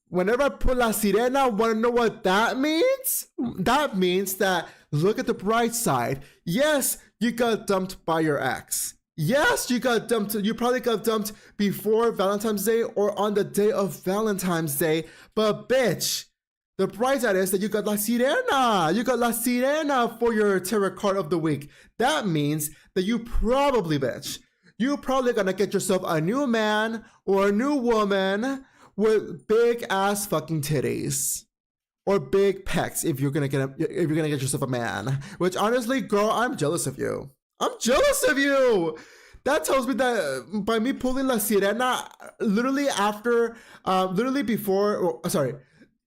whenever I put La Sirena, want to know what that means? That means that, look at the bright side. Yes, you got dumped by your ex. Yes, you got dumped. You probably got dumped before Valentine's Day or on the day of Valentine's Day. But bitch, the bright side is that you got La Sirena. You got La Sirena for your tarot card of the week. That means that you probably, bitch, you probably gonna get yourself a new man or a new woman with big ass fucking titties. Or big pecs if you're gonna get yourself a man. Which honestly, girl, I'm jealous of you. I'm jealous of you. That tells me that by me pulling La Sirena,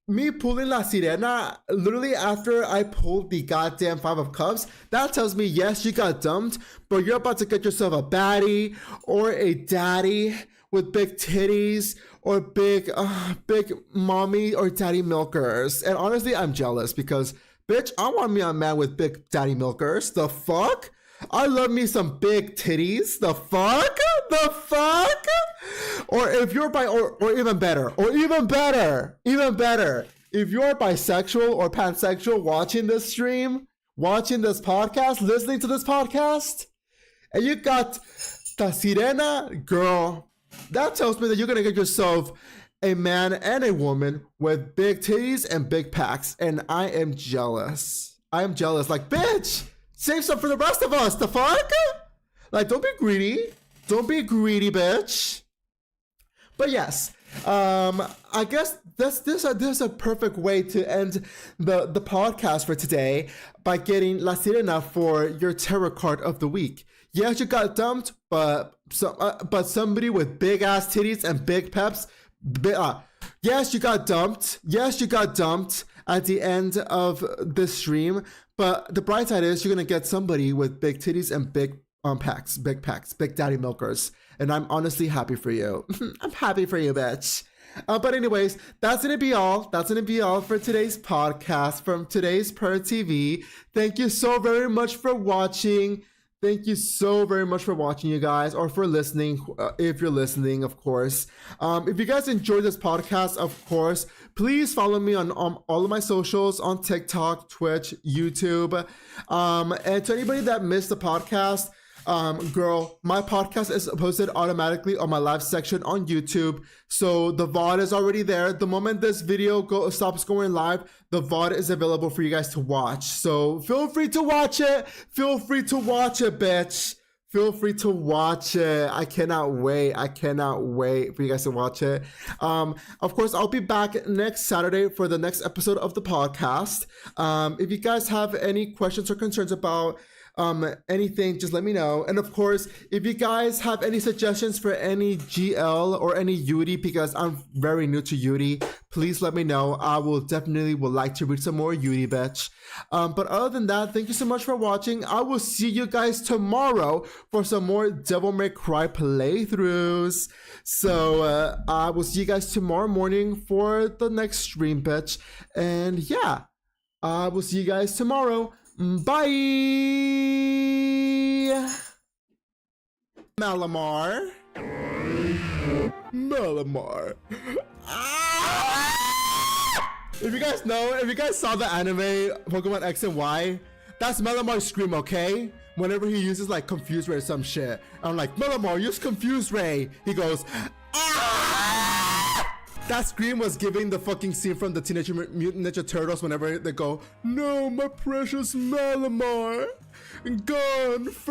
me pulling La Sirena literally after I pulled the goddamn Five of Cups, that tells me yes, you got dumped, but you're about to get yourself a baddie or a daddy with big titties or big mommy or daddy milkers. And honestly, I'm jealous because, bitch, I want me a man with big daddy milkers. The fuck? I love me some big titties. The fuck? The fuck? Or if you're or even better, if you're bisexual or pansexual watching this stream, watching this podcast, listening to this podcast, and you got La Sirena, girl, that tells me that you're gonna get yourself a man and a woman with big titties and big packs, and I am jealous. I am jealous. Like, bitch, save some for the rest of us. The fuck? Like, don't be greedy. Don't be greedy, bitch. But yes, I guess this is a perfect way to end the podcast for today by getting La Sirena for your tarot card of the week. Yes, you got dumped, but somebody with big ass titties and big peps. Yes, you got dumped. Yes, you got dumped at the end of this stream. But the bright side is you're gonna get somebody with big titties and big packs, big daddy milkers. And I'm honestly happy for you. I'm happy for you, bitch. But anyways, that's gonna be all. That's gonna be all for today's podcast from today's PurrTV. Thank you so very much for watching. Thank you so very much for watching, you guys, or for listening, if you're listening, of course. If you guys enjoyed this podcast, of course, please follow me on all of my socials, on TikTok, Twitch, YouTube. And to anybody that missed the podcast, girl, my podcast is posted automatically on my live section on YouTube. So the VOD is already there. The moment this video stops going live, the VOD is available for you guys to watch. So feel free to watch it. Feel free to watch it, bitch. Feel free to watch it. I cannot wait. I cannot wait for you guys to watch it. Of course, I'll be back next Saturday for the next episode of the podcast. If you guys have any questions or concerns about anything, just let me know. And of course, if you guys have any suggestions for any GL or any Yuri, because I'm very new to Yuri, please let me know. I will definitely would like to read some more Yuri, bitch. But other than that, thank you so much for watching. I will see you guys tomorrow for some more Devil May Cry playthroughs. So I will see you guys tomorrow morning for the next stream, bitch. And yeah, I will see you guys tomorrow. Bye! Malamar. If you guys saw the anime Pokemon X and Y, that's Malamar's scream, okay? Whenever he uses like Confuse Ray or some shit. I'm like, Malamar, use Confuse Ray. He goes, ah! That scream was giving the fucking scene from the Teenage Mutant Ninja Turtles whenever they go, no, my precious Malamar, gone